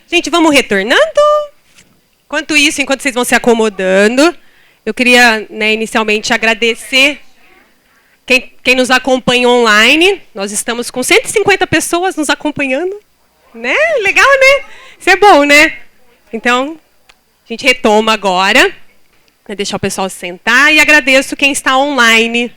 Gente, vamos retornando. Enquanto isso, enquanto vocês vão se acomodando, eu queria, inicialmente agradecer quem nos acompanha online. Nós estamos com 150 pessoas nos acompanhando. Né? Legal, né? Isso é bom, né? Então, a gente retoma agora. Vou deixar o pessoal sentar e agradeço quem está online.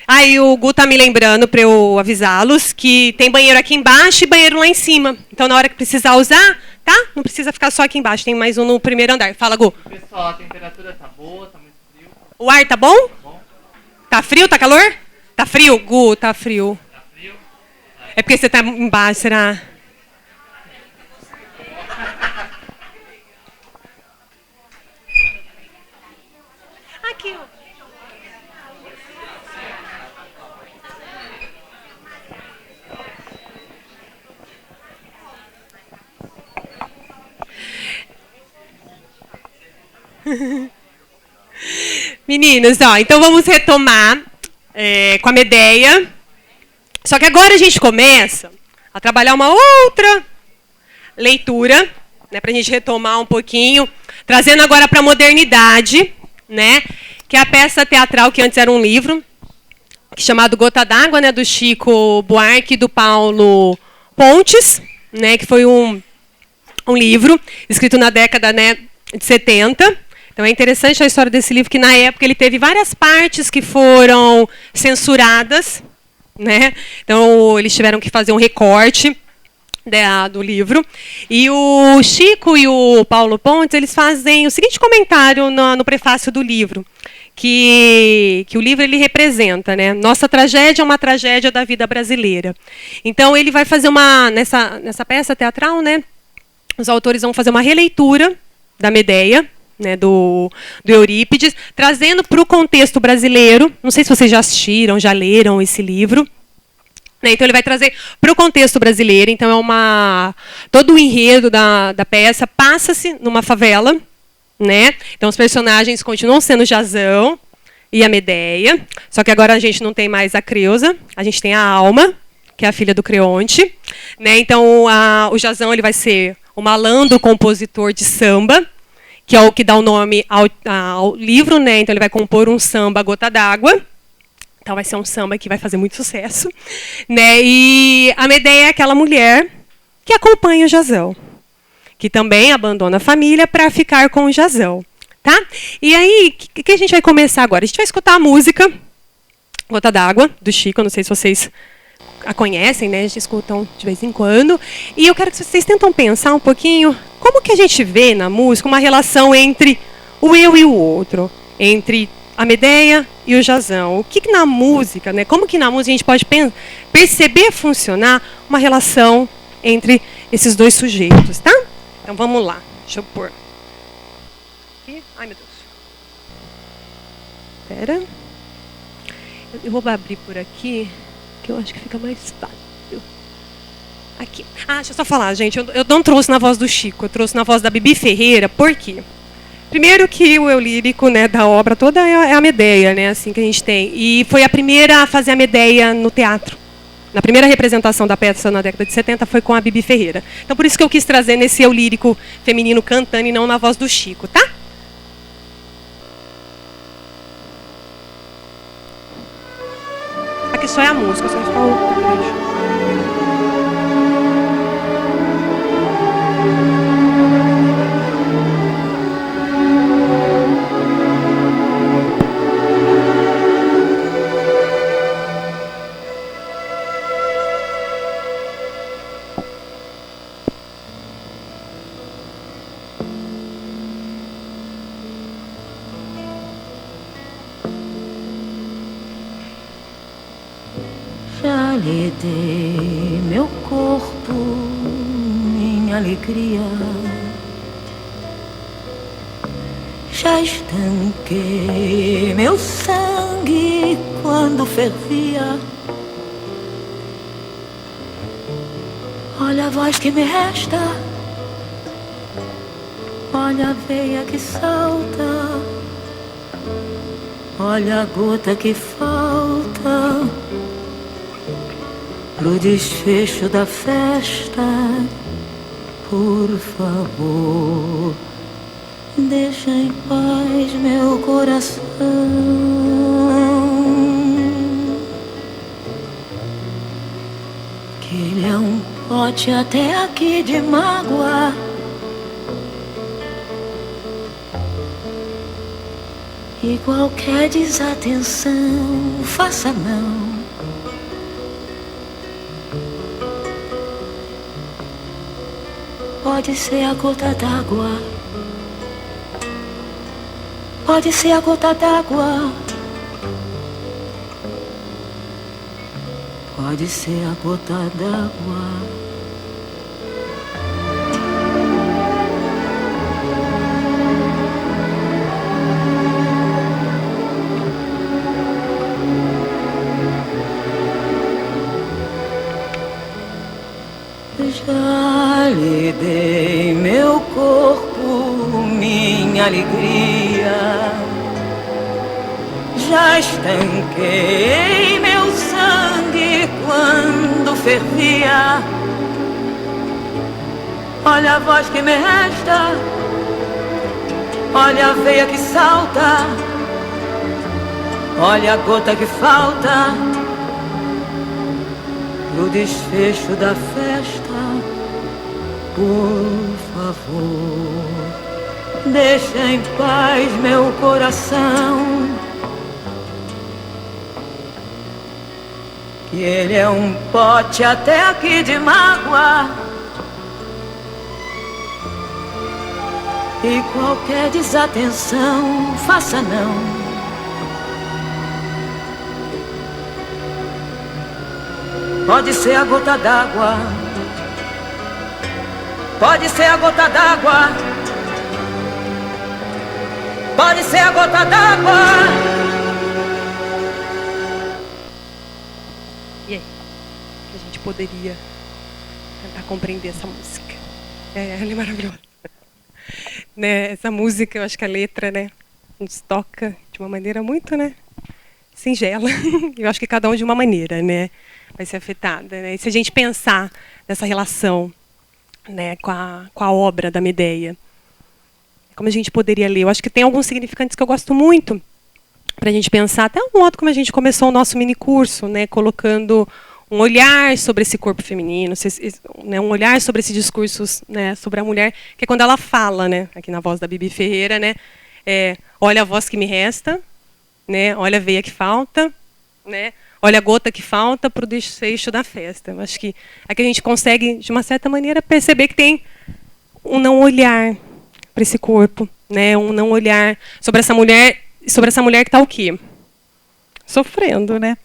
Aí o Gu tá me lembrando para eu avisá-los que tem banheiro aqui embaixo e banheiro lá em cima. Então, na hora que precisar usar, tá? Não precisa ficar só aqui embaixo, tem mais um no primeiro andar. Fala, Gu. Pessoal, a temperatura tá boa, tá muito frio. O ar tá bom? Tá bom. Tá frio? Tá calor? Tá frio? Gu, tá frio. Tá frio? É porque você tá embaixo, será? Aqui, ó. Meninos, ó, então vamos retomar com a Medeia. Só que agora a gente começa a trabalhar uma outra leitura, né, para a gente retomar um pouquinho, trazendo agora para a modernidade, né, que é a peça teatral que antes era um livro, chamado Gota d'Água, né, do Chico Buarque e do Paulo Pontes, né, que foi um livro escrito na década, né, de 70. Então é interessante a história desse livro, que na época ele teve várias partes que foram censuradas, né? Então eles tiveram que fazer um recorte do livro. E o Chico e o Paulo Pontes, eles fazem o seguinte comentário no prefácio do livro, que o livro ele representa, né? Nossa tragédia é uma tragédia da vida brasileira. Então ele vai fazer nessa peça teatral, né? Os autores vão fazer uma releitura da Medeia, né, do Eurípides, trazendo para o contexto brasileiro. Não sei se vocês já assistiram, já leram esse livro. Né, então ele vai trazer para o contexto brasileiro. Então todo o enredo da peça passa-se numa favela. Né? Então os personagens continuam sendo Jazão e a Medeia. Só que agora a gente não tem mais a Creusa, a gente tem a Alma, que é a filha do Creonte. Né? Então o Jazão ele vai ser o malandro compositor de samba, que é o que dá o nome ao livro, né? Então ele vai compor um samba Gota d'Água. Então vai ser um samba que vai fazer muito sucesso, né? E a Medeia é aquela mulher que acompanha o Jazão, que também abandona a família para ficar com o Jazão, tá? E aí, o que a gente vai começar agora? A gente vai escutar a música Gota d'Água do Chico, não sei se vocês a conhecem, né? A gente escutam de vez em quando. E eu quero que vocês tentam pensar um pouquinho como que a gente vê na música uma relação entre o eu e o outro, entre a Medeia e o Jazão. O que na música, né? Como que na música a gente pode perceber funcionar uma relação entre esses dois sujeitos, tá? Então vamos lá. Deixa eu pôr. Aqui. Ai, meu Deus. Espera. Eu vou abrir por aqui, que eu acho que fica mais fácil. Aqui. Deixa eu só falar, gente. Eu não trouxe na voz do Chico, eu trouxe na voz da Bibi Ferreira. Por quê? Primeiro que o eu lírico, né, da obra toda é a Medeia, né, assim que a gente tem. E foi a primeira a fazer a Medeia no teatro. Na primeira representação da peça na década de 70 foi com a Bibi Ferreira. Então por isso que eu quis trazer nesse eu lírico feminino cantando e não na voz do Chico, tá? Aqui só é a música, só o... Já lhe dei meu corpo, minha alegria. Já estanquei meu sangue quando fervia. Olha a voz que me resta, olha a veia que salta, olha a gota que falta pro desfecho da festa por favor, deixa em paz meu coração, que ele é um pote até aqui de mágoa. E qualquer desatenção, faça não. Pode ser a gota d'água, pode ser a gota d'água, pode ser a gota d'água. Já lhe dei meu corpo, minha alegria, já estanquei meu sangue quando fervia. Olha a voz que me resta, olha a veia que salta, olha a gota que falta no desfecho da festa. Por favor, deixa em paz meu coração, que ele é um pote até aqui de mágoa. E qualquer desatenção, faça não. Pode ser a gota d'água, pode ser a gota d'água, pode ser a gota d'água. E aí? Que a gente poderia tentar compreender essa música. Ela é maravilhosa. Né, essa música, eu acho que a letra, né, nos toca de uma maneira muito, né, singela. Eu acho que cada um de uma maneira, né, vai ser afetada, né? E se a gente pensar nessa relação, né, com a obra da Medea, como a gente poderia ler? Eu acho que tem alguns significantes que eu gosto muito para a gente pensar, até o modo como a gente começou o nosso minicurso, né, colocando um olhar sobre esse corpo feminino, né, um olhar sobre esse discurso, né, sobre a mulher, que é quando ela fala, né, aqui na voz da Bibi Ferreira, né, olha a voz que me resta, né, olha a veia que falta, né, olha a gota que falta para o desfecho da festa. Eu acho que aqui a gente consegue, de uma certa maneira, perceber que tem um não olhar para esse corpo, né? Um não olhar sobre essa mulher que está o quê? Sofrendo, né?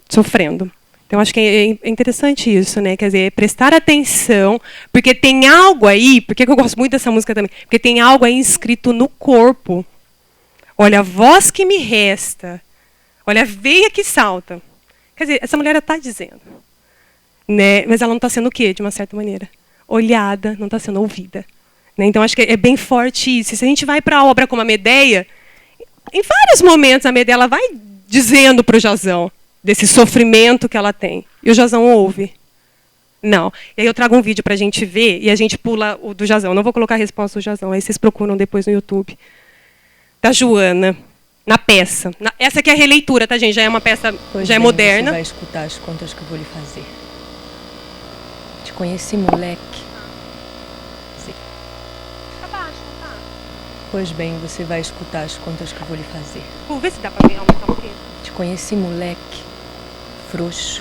Sofrendo. Então, acho que é interessante isso, né? Quer dizer, prestar atenção, porque tem algo aí, por que eu gosto muito dessa música também? Porque tem algo aí escrito no corpo. Olha a voz que me resta, olha a veia que salta. Quer dizer, essa mulher está dizendo, né? Mas ela não está sendo o quê, de uma certa maneira? Olhada, não está sendo ouvida. Né? Então, acho que é bem forte isso. E se a gente vai para a obra como a Medea, em vários momentos a Medea ela vai dizendo para o Jazão desse sofrimento que ela tem. E o Jazão ouve. Não. E aí eu trago um vídeo para a gente ver e a gente pula o do Jazão. Não vou colocar a resposta do Jazão, aí vocês procuram depois no YouTube. Da Joana. Na peça. Essa aqui é a releitura, tá, gente? Já é uma peça, pois já bem, é moderna. Você vai escutar as contas que eu vou lhe fazer. Te conheci, moleque. Sim. Abaixo, tá? Pois bem, você vai escutar as contas que eu vou lhe fazer. Vou ver se dá pra aumentar um pouquinho. Te conheci, moleque. Frouxo.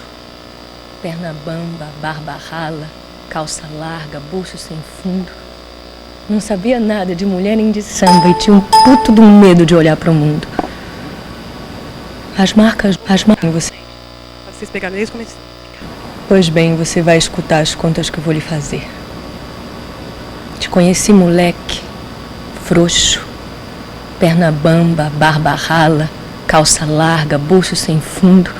Perna bamba, barba rala, calça larga, bucho sem fundo. Não sabia nada de mulher nem de samba e tinha um puto de um medo de olhar para o mundo. As marcas em você. Vocês pegaram desde o começo. Pois bem, você vai escutar as contas que eu vou lhe fazer. Te conheci, moleque, frouxo, perna bamba, barba rala, calça larga, bucho sem fundo.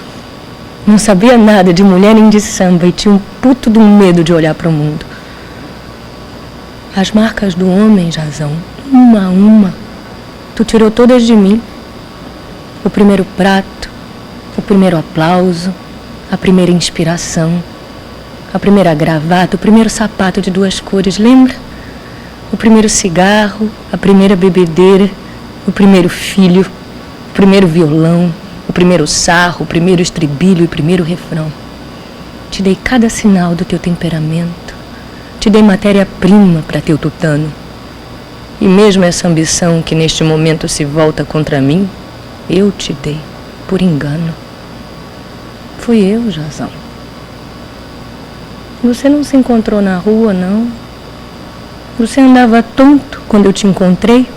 Não sabia nada de mulher nem de samba e tinha um puto de um medo de olhar para o mundo. As marcas do homem, Jazão, uma a uma, tu tirou todas de mim. O primeiro prato, o primeiro aplauso, a primeira inspiração, A primeira gravata, o primeiro sapato de 2 cores, lembra? O primeiro cigarro, a primeira bebedeira, o primeiro filho, o primeiro violão, o primeiro sarro, o primeiro estribilho e o primeiro refrão. Te dei cada sinal do teu temperamento. Te dei matéria-prima para teu tutano. E mesmo essa ambição que neste momento se volta contra mim, eu te dei, por engano. Fui eu, Jazão. Você não se encontrou na rua, não? Você andava tonto quando eu te encontrei?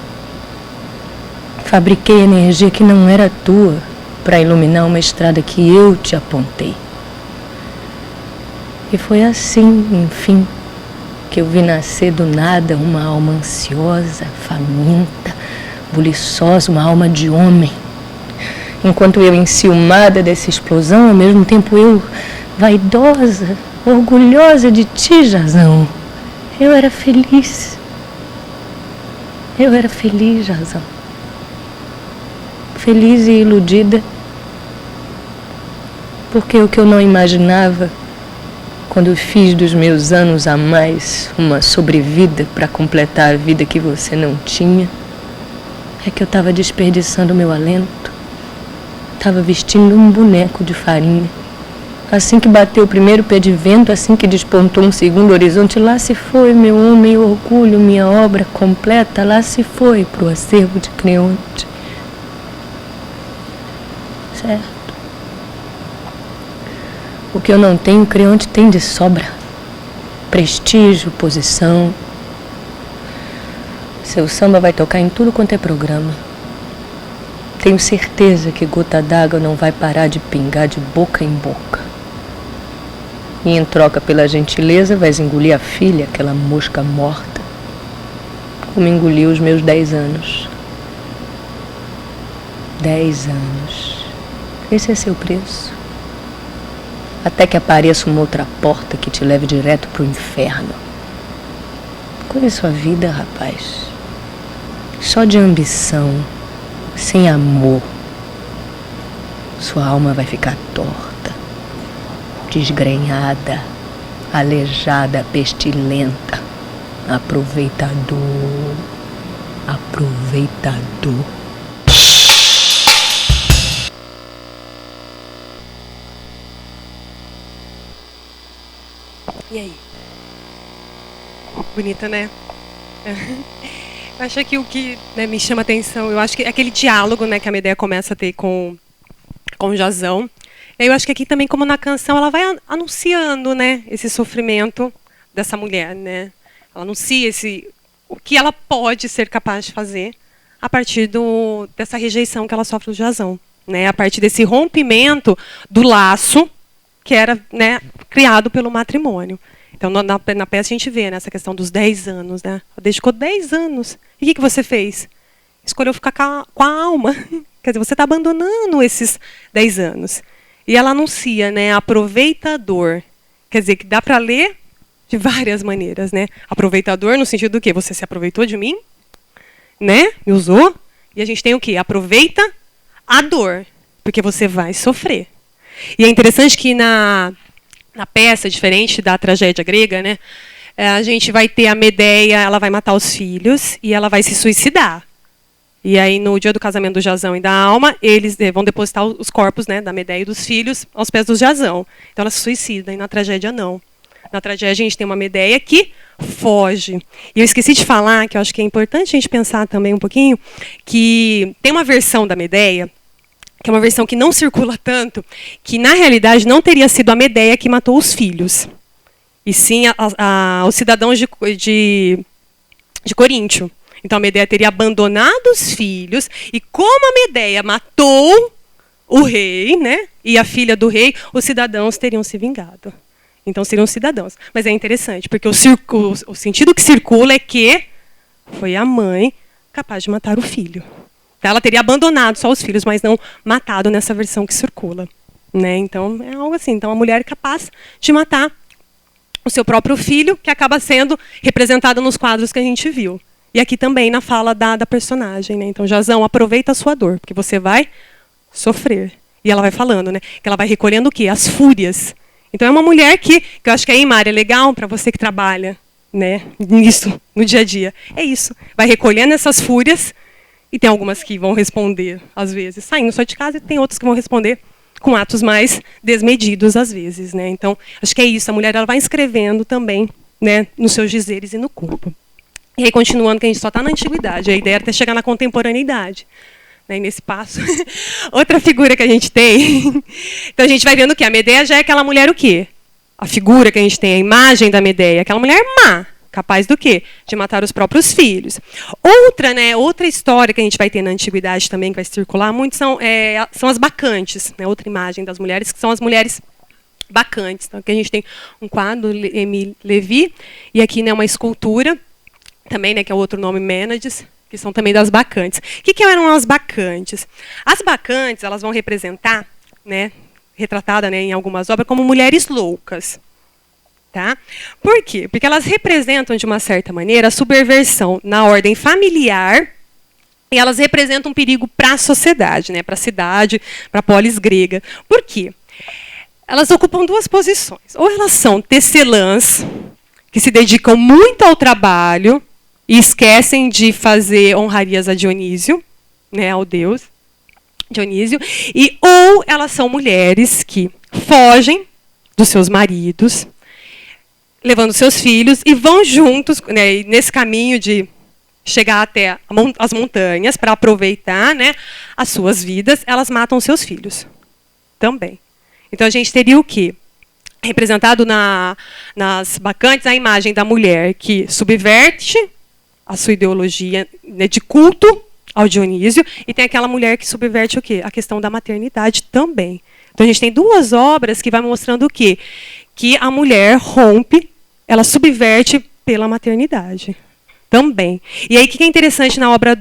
Fabriquei energia que não era tua para iluminar uma estrada que eu te apontei. E foi assim, enfim, que eu vi nascer do nada uma alma ansiosa, faminta, buliçosa, uma alma de homem. Enquanto eu, enciumada dessa explosão, ao mesmo tempo eu, vaidosa, orgulhosa de ti, Jazão. Eu era feliz. Eu era feliz, Jazão. Feliz e iludida. Porque o que eu não imaginava, quando fiz dos meus anos a mais uma sobrevida para completar a vida que você não tinha, é que eu estava desperdiçando meu alento. Estava vestindo um boneco de farinha. Assim que bateu o primeiro pé de vento, assim que despontou um segundo horizonte, lá se foi meu homem orgulho, minha obra completa, lá se foi pro acervo de Creonte. Certo. O que eu não tenho, Creonte tem de sobra. Prestígio, posição. Seu samba vai tocar em tudo quanto é programa. Tenho certeza que gota d'água não vai parar de pingar de boca em boca. E em troca pela gentileza vais engolir a filha, aquela mosca morta, como engoliu os meus 10 anos. 10 anos. Esse é seu preço. Até que apareça uma outra porta que te leve direto pro inferno. Conheço a vida, rapaz. Só de ambição, sem amor, sua alma vai ficar torta, desgrenhada, aleijada, pestilenta. Aproveitador, aproveitador. E aí? Bonita, né? Eu acho que o que, né, me chama atenção, eu acho que é aquele diálogo, né, que a Medea começa a ter com o Jazão. Eu acho que aqui também, como na canção, ela vai anunciando, né, esse sofrimento dessa mulher, né? Ela anuncia o que ela pode ser capaz de fazer a partir dessa rejeição que ela sofre do Jazão, né? A partir desse rompimento do laço que era, né, criado pelo matrimônio. Então, na peça a gente vê, né, essa questão dos 10 anos. Né? Ela dedicou 10 anos. E o que você fez? Escolheu ficar com a alma. Quer dizer, você está abandonando esses 10 anos. E ela anuncia, né, aproveitador. Quer dizer, que dá para ler de várias maneiras. Né? Aproveitador no sentido do quê? Você se aproveitou de mim? Né? Me usou? E a gente tem o quê? Aproveita a dor. Porque você vai sofrer. E é interessante que na peça, diferente da tragédia grega, né, a gente vai ter a Medea, ela vai matar os filhos e ela vai se suicidar. E aí, no dia do casamento do Jazão e da Alma, eles vão depositar os corpos, né, da Medea e dos filhos aos pés do Jazão. Então ela se suicida, e na tragédia não. Na tragédia a gente tem uma Medea que foge. E eu esqueci de falar, que eu acho que é importante a gente pensar também um pouquinho, que tem uma versão da Medea, que é uma versão que não circula tanto, que na realidade não teria sido a Medea que matou os filhos, e sim os cidadãos de Coríntio. Então a Medea teria abandonado os filhos, e como a Medea matou o rei, né, e a filha do rei, os cidadãos teriam se vingado. Então seriam cidadãos. Mas é interessante, porque o sentido que circula é que foi a mãe capaz de matar o filho. Ela teria abandonado só os filhos, mas não matado nessa versão que circula. Né? Então, é algo assim. Então, a mulher é capaz de matar o seu próprio filho, que acaba sendo representado nos quadros que a gente viu. E aqui também na fala da personagem. Né? Então, Jazão, aproveita a sua dor, porque você vai sofrer. E ela vai falando, né, que ela vai recolhendo o quê? As fúrias. Então é uma mulher que eu acho que aí, Mari, é legal para você que trabalha, né, nisso, no dia a dia. É isso. Vai recolhendo essas fúrias, e tem algumas que vão responder, às vezes, saindo só de casa, e tem outras que vão responder com atos mais desmedidos, às vezes. Né? Então, acho que é isso. A mulher ela vai escrevendo também, né, nos seus dizeres e no corpo. E aí, continuando, que a gente só está na antiguidade, a ideia é até chegar na contemporaneidade. Né, e nesse passo, outra figura que a gente tem, então a gente vai vendo que a Medeia já é aquela mulher o quê? A figura que a gente tem, a imagem da Medeia, aquela mulher má, capaz do quê? De matar os próprios filhos. Outra, né, outra história que a gente vai ter na antiguidade também, que vai circular muito, são as bacantes, né, outra imagem das mulheres, que são as mulheres bacantes. Então aqui a gente tem um quadro, Émile Lévy, e aqui, né, uma escultura, também, né, que é outro nome, Mênades, que são também das bacantes. O que eram as bacantes? As bacantes, elas vão representar, né, retratada, né, em algumas obras, como mulheres loucas. Tá? Por quê? Porque elas representam, de uma certa maneira, a subversão na ordem familiar, e elas representam um perigo para a sociedade, né, para a cidade, para a polis grega. Por quê? Elas ocupam duas posições. Ou elas são tecelãs, que se dedicam muito ao trabalho, e esquecem de fazer honrarias a Dionísio, né, ao deus Dionísio, ou elas são mulheres que fogem dos seus maridos, levando seus filhos, e vão juntos, né, nesse caminho de chegar até as montanhas para aproveitar, né, as suas vidas, elas matam seus filhos também. Então a gente teria o quê? Representado nas bacantes a imagem da mulher que subverte a sua ideologia, né, de culto ao Dionísio, e tem aquela mulher que subverte o quê? A questão da maternidade também. Então a gente tem duas obras que vai mostrando o quê? Que a mulher rompe, ela subverte pela maternidade também. E aí o que é interessante na obra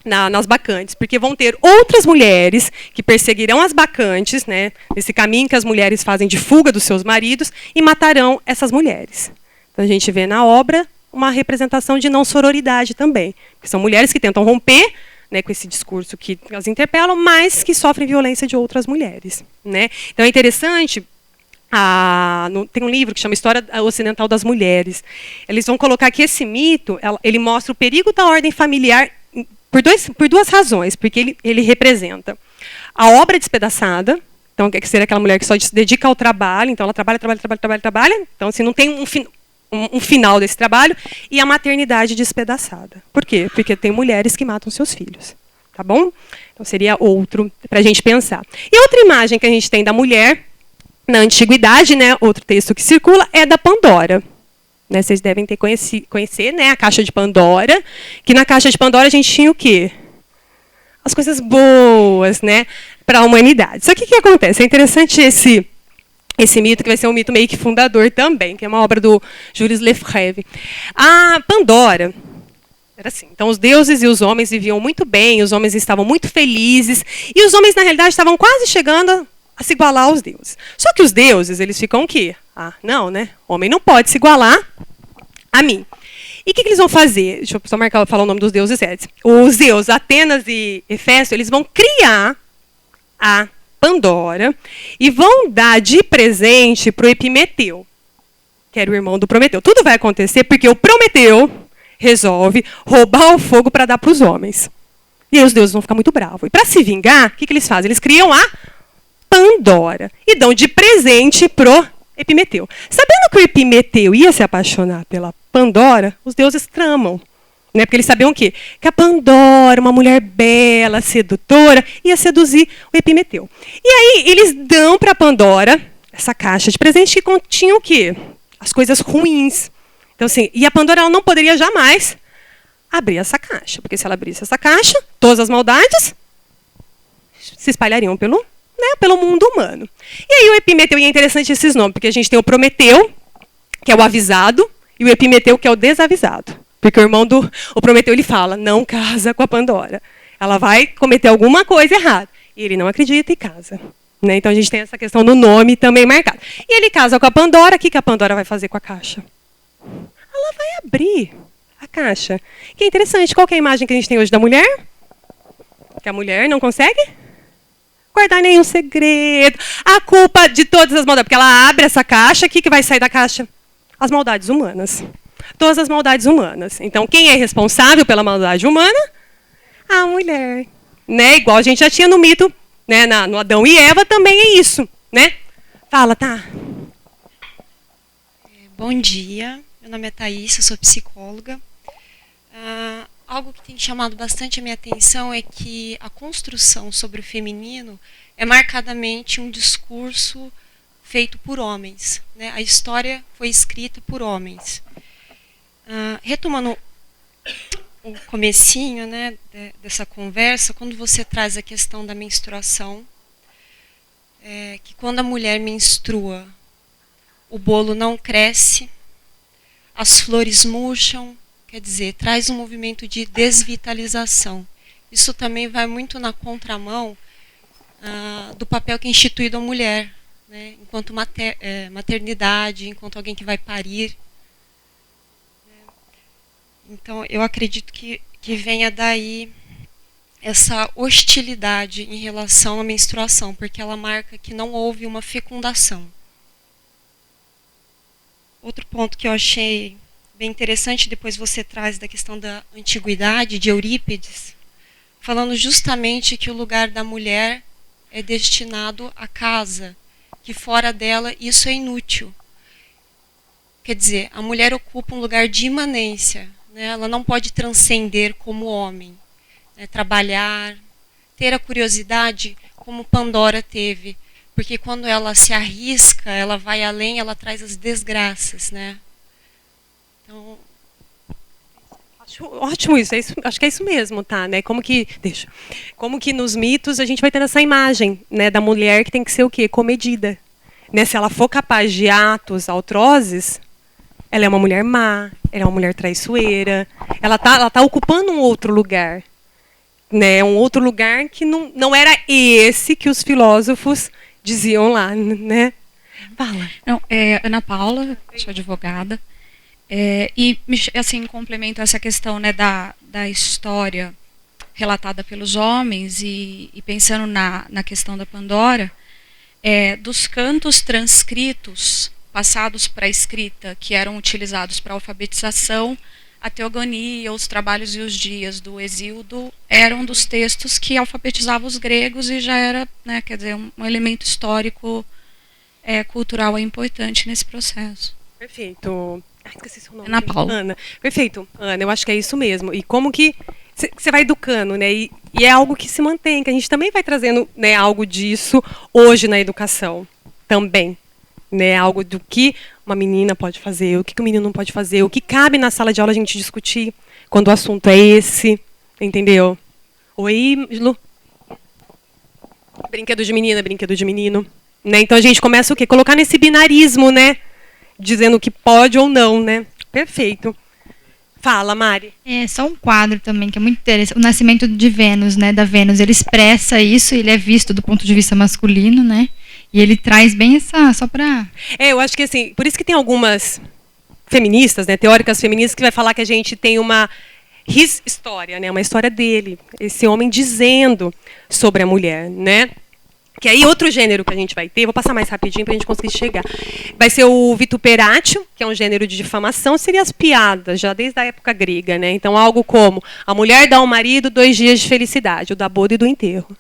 nas bacantes? Porque vão ter outras mulheres que perseguirão as bacantes, né, nesse caminho que as mulheres fazem de fuga dos seus maridos, e matarão essas mulheres. Então a gente vê na obra uma representação de não sororidade também. Que são mulheres que tentam romper, né, com esse discurso que as interpelam, mas que sofrem violência de outras mulheres. Né? Então é interessante, tem um livro que chama História Ocidental das Mulheres. Eles vão colocar que esse mito ele mostra o perigo da ordem familiar por duas razões. Porque ele representa a obra despedaçada, então quer ser aquela mulher que só se dedica ao trabalho, então ela trabalha, então se não tem um final desse trabalho, e a maternidade despedaçada. Por quê? Porque tem mulheres que matam seus filhos. Tá bom? Então seria outro para a gente pensar. E outra imagem que a gente tem da mulher na antiguidade, né, outro texto que circula, é da Pandora. Né, vocês devem ter conhecer, né, a caixa de Pandora, que na caixa de Pandora a gente tinha o quê? As coisas boas, né, para a humanidade. Só que o que acontece? É interessante esse mito, que vai ser um mito meio que fundador também, que é uma obra do Jules Lefebvre. A Pandora era assim. Então, os deuses e os homens viviam muito bem, os homens estavam muito felizes, e os homens, na realidade, estavam quase chegando a se igualar aos deuses. Só que os deuses, eles ficam o quê? Não, né? O homem não pode se igualar a mim. E o que eles vão fazer? Deixa eu só falar o nome dos deuses. Os deuses, Atenas e Hefesto, eles vão criar a Pandora e vão dar de presente para o Epimeteu, que era o irmão do Prometeu. Tudo vai acontecer porque o Prometeu resolve roubar o fogo para dar para os homens. E aí os deuses vão ficar muito bravos. E para se vingar, o que eles fazem? Eles criam a Pandora e dão de presente pro Epimeteu. Sabendo que o Epimeteu ia se apaixonar pela Pandora, os deuses tramam. Né? Porque eles sabiam o quê? Que a Pandora, uma mulher bela, sedutora, ia seduzir o Epimeteu. E aí eles dão para a Pandora essa caixa de presente que continha o quê? As coisas ruins. Então, assim, e a Pandora ela não poderia jamais abrir essa caixa. Porque se ela abrisse essa caixa, todas as maldades se espalhariam pelo mundo humano. E aí o Epimeteu, e é interessante esses nomes, porque a gente tem o Prometeu, que é o avisado, e o Epimeteu, que é o desavisado. Porque o Prometeu, ele fala, não casa com a Pandora. Ela vai cometer alguma coisa errada. E ele não acredita e casa. Né? Então a gente tem essa questão do nome também marcada. E ele casa com a Pandora, o que a Pandora vai fazer com a caixa? Ela vai abrir a caixa. Que é interessante, qual que é a imagem que a gente tem hoje da mulher? Que a mulher não consegue guardar nenhum segredo. A culpa de todas as maldades, porque ela abre essa caixa, o que vai sair da caixa? As maldades humanas. Todas as maldades humanas. Então, quem é responsável pela maldade humana? A mulher. Né? Igual a gente já tinha no mito, né? No Adão e Eva também é isso. Né? Fala, tá? Bom dia, meu nome é Thaís, eu sou psicóloga. Algo que tem chamado bastante a minha atenção é que a construção sobre o feminino é marcadamente um discurso feito por homens. Né? A história foi escrita por homens. Retomando o comecinho, né, dessa conversa, quando você traz a questão da menstruação, que quando a mulher menstrua, o bolo não cresce, as flores murcham, quer dizer, traz um movimento de desvitalização. Isso também vai muito na contramão do papel que é instituído a mulher, né, enquanto maternidade, enquanto alguém que vai parir. Então, eu acredito que venha daí essa hostilidade em relação à menstruação, porque ela marca que não houve uma fecundação. Outro ponto que eu achei bem interessante, depois você traz da questão da antiguidade, de Eurípides, falando justamente que o lugar da mulher é destinado à casa, que fora dela isso é inútil. Quer dizer, a mulher ocupa um lugar de imanência, né? Ela não pode transcender como homem, né? Trabalhar, ter a curiosidade como Pandora teve, porque quando ela se arrisca, ela vai além, ela traz as desgraças, né? Então, acho ótimo isso, acho que é isso mesmo, tá? Né? Como que nos mitos a gente vai ter essa imagem, né, da mulher que tem que ser o quê? Comedida. Né? Se ela for capaz de atos atrozes, ela é uma mulher má, ela é uma mulher traiçoeira, ela tá ocupando um outro lugar. Né? Um outro lugar que não era esse que os filósofos diziam lá, né? Fala. Não, Ana Paula, sou advogada, e assim complemento essa questão, né, da história relatada pelos homens e pensando na questão da Pandora, dos cantos transcritos passados para a escrita que eram utilizados para a alfabetização, a Teogonia, os Trabalhos e os Dias do Hesíodo eram dos textos que alfabetizavam os gregos e já era, né, quer dizer, um elemento histórico cultural importante nesse processo. Perfeito. Esqueci seu nome. Ana Paula. Ana. Perfeito, Ana, eu acho que é isso mesmo. E como que você vai educando, né? E é algo que se mantém, que a gente também vai trazendo, né, algo disso hoje na educação também. Né, algo do que uma menina pode fazer, o que o menino não pode fazer, o que cabe na sala de aula a gente discutir quando o assunto é esse, entendeu? Oi, Lu? Brinquedo de menina, brinquedo de menino. Né? Então a gente começa o quê? Colocar nesse binarismo, né? Dizendo o que pode ou não, né? Perfeito. Fala, Mari. Só um quadro também, que é muito interessante. O Nascimento de Vênus, né? Da Vênus, ele expressa isso, ele é visto do ponto de vista masculino, né? E ele traz bem só para... eu acho que assim, por isso que tem algumas feministas, né, teóricas feministas, que vai falar que a gente tem uma história, né, uma história dele, esse homem dizendo sobre a mulher, né? Que aí outro gênero que a gente vai ter, vou passar mais rapidinho para a gente conseguir chegar, vai ser o vituperatio, que é um gênero de difamação, seria as piadas, já desde a época grega, né? Então algo como, a mulher dá ao marido 2 dias de felicidade, o da boda e do enterro.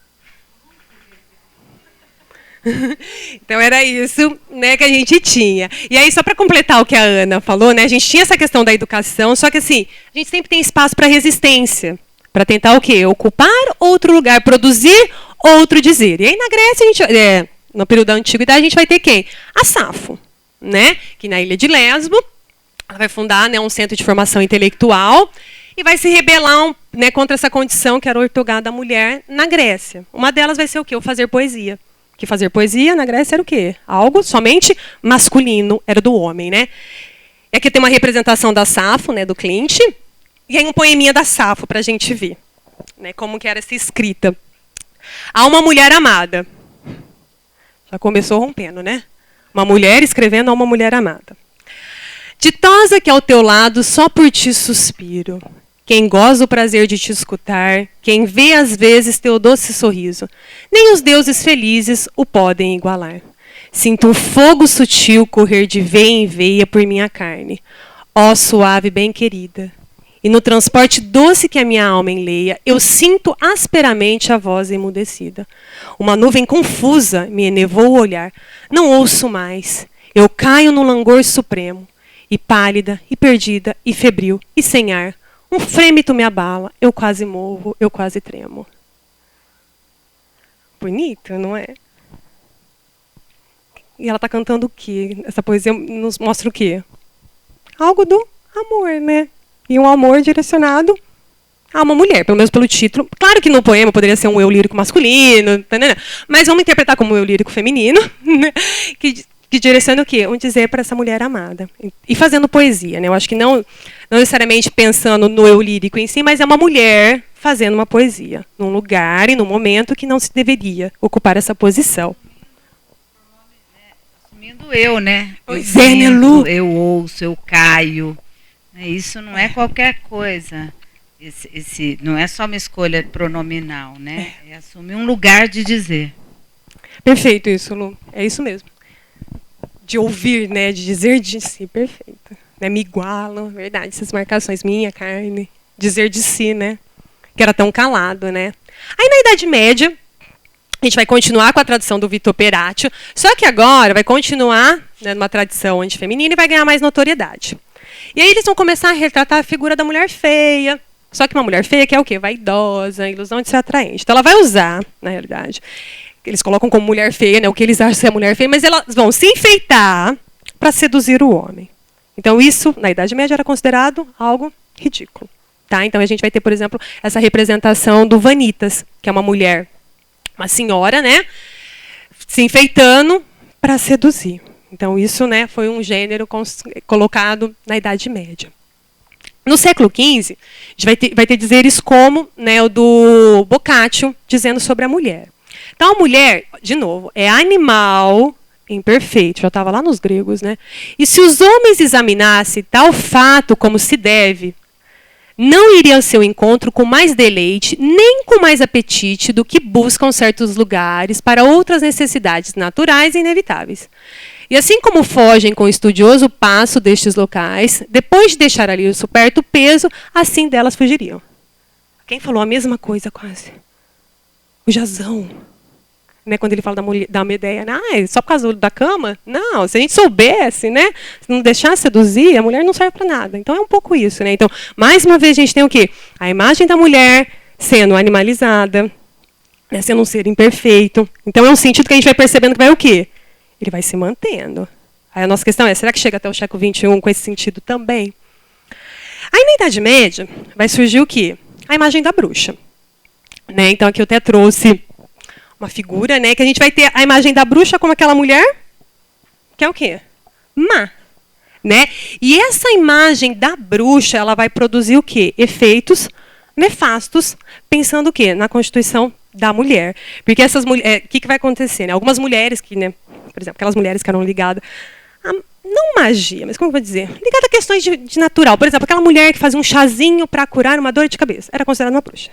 Então era isso, né, que a gente tinha. E aí, só para completar o que a Ana falou, né, a gente tinha essa questão da educação, só que assim, a gente sempre tem espaço para resistência, para tentar o quê? Ocupar outro lugar, produzir outro dizer. E aí na Grécia, no período da Antiguidade, a gente vai ter quem? A Safo, né, que na ilha de Lesbo, ela vai fundar, né, um centro de formação intelectual e vai se rebelar, né, contra essa condição que era ortogada da mulher na Grécia. Uma delas vai ser o quê? O fazer poesia. Que fazer poesia na Grécia era o quê? Algo somente masculino, era do homem, né? E aqui tem uma representação da Safo, né, do Clint, e aí um poeminha da Safo para a gente ver, né, como que era essa escrita. Há uma mulher amada. Já começou rompendo, né? Uma mulher escrevendo a uma mulher amada. Ditosa que ao teu lado só por ti suspiro. quem goza o prazer de te escutar, quem vê às vezes teu doce sorriso. Nem os deuses felizes o podem igualar. Sinto um fogo sutil correr de veia em veia por minha carne. Ó suave bem-querida. E no transporte doce que a minha alma enleia, eu sinto asperamente a voz emudecida. Uma nuvem confusa me enevou o olhar. Não ouço mais. Eu caio no langor supremo. E pálida, e perdida, e febril, e sem ar. Um frêmito me abala. Eu quase morro, eu quase tremo. Bonito, não é? E ela está cantando o quê? Essa poesia nos mostra o quê? Algo do amor, né? E um amor direcionado a uma mulher, pelo menos pelo título. Claro que no poema poderia ser um eu lírico masculino, mas vamos interpretar como um eu lírico feminino, né? que direciona o quê? Um dizer para essa mulher amada. E fazendo poesia, né? Eu acho que não necessariamente pensando no eu lírico em si, mas é uma mulher fazendo uma poesia, num lugar e num momento que não se deveria ocupar essa posição. Assumindo eu, né? Pois é, né, Lu? Eu ouço, eu caio. Isso não é qualquer coisa. Não é só uma escolha pronominal, né? É assumir um lugar de dizer. Perfeito isso, Lu. É isso mesmo. De ouvir, né? De dizer de si. Perfeito. Né? Me igualam, verdade. Essas marcações, minha carne. Dizer de si, né? Que era tão calado, né? Aí na Idade Média, a gente vai continuar com a tradição do Vitoperatio, só que agora vai continuar, né, numa tradição antifeminina e vai ganhar mais notoriedade. E aí eles vão começar a retratar a figura da mulher feia. Só que uma mulher feia que é o quê? Vaidosa, ilusão de ser atraente. Então ela vai usar, na realidade, eles colocam como mulher feia, né, o que eles acham ser mulher feia, mas elas vão se enfeitar para seduzir o homem. Então isso, na Idade Média, era considerado algo ridículo. Tá? Então a gente vai ter, por exemplo, essa representação do Vanitas, que é uma mulher, uma senhora, né, se enfeitando para seduzir. Então, isso, né, foi um gênero colocado na Idade Média. No século XV, a gente vai ter dizeres como, né, o do Boccaccio, dizendo sobre a mulher. Então, a mulher, de novo, é animal imperfeito, já estava lá nos gregos, né? E se os homens examinassem tal fato como se deve, não iriam ao seu encontro com mais deleite, nem com mais apetite do que buscam certos lugares para outras necessidades naturais e inevitáveis. E assim como fogem com estudioso passo destes locais, depois de deixar ali o superto peso, assim delas fugiriam. Quem falou a mesma coisa quase? O Jasão. Né, quando ele fala da Medeia, né? É só por causa da cama? Não, se a gente soubesse, né, se não deixar seduzir, a mulher não serve para nada. Então é um pouco isso, né? Então, mais uma vez a gente tem o quê? A imagem da mulher sendo animalizada, né, sendo um ser imperfeito. Então é um sentido que a gente vai percebendo que vai o quê? Ele vai se mantendo. Aí a nossa questão é, será que chega até o século XXI com esse sentido também? Aí na Idade Média vai surgir o quê? A imagem da bruxa. Né? Então aqui eu até trouxe uma figura, né, que a gente vai ter a imagem da bruxa como aquela mulher que é o quê? Má. Né? E essa imagem da bruxa, ela vai produzir o quê? Efeitos nefastos, pensando o quê? Na constituição da mulher. Porque essas mulheres, o que vai acontecer? Né? Algumas mulheres que, né, por exemplo, aquelas mulheres que eram ligadas a, não magia, mas como eu vou dizer? Ligadas a questões de natural. Por exemplo, aquela mulher que fazia um chazinho para curar uma dor de cabeça. Era considerada uma bruxa.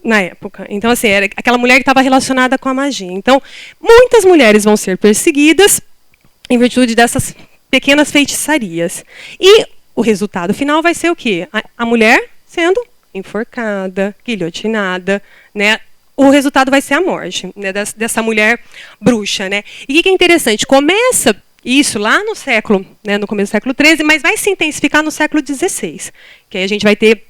Na época. Então, assim, era aquela mulher que estava relacionada com a magia. Então, muitas mulheres vão ser perseguidas em virtude dessas pequenas feitiçarias. E o resultado final vai ser o quê? A mulher sendo enforcada, guilhotinada, né? O resultado vai ser a morte, né, dessa mulher bruxa, né? E o que é interessante? Começa isso lá no século, né, no começo do século XIII, mas vai se intensificar no século XVI, que aí a gente vai ter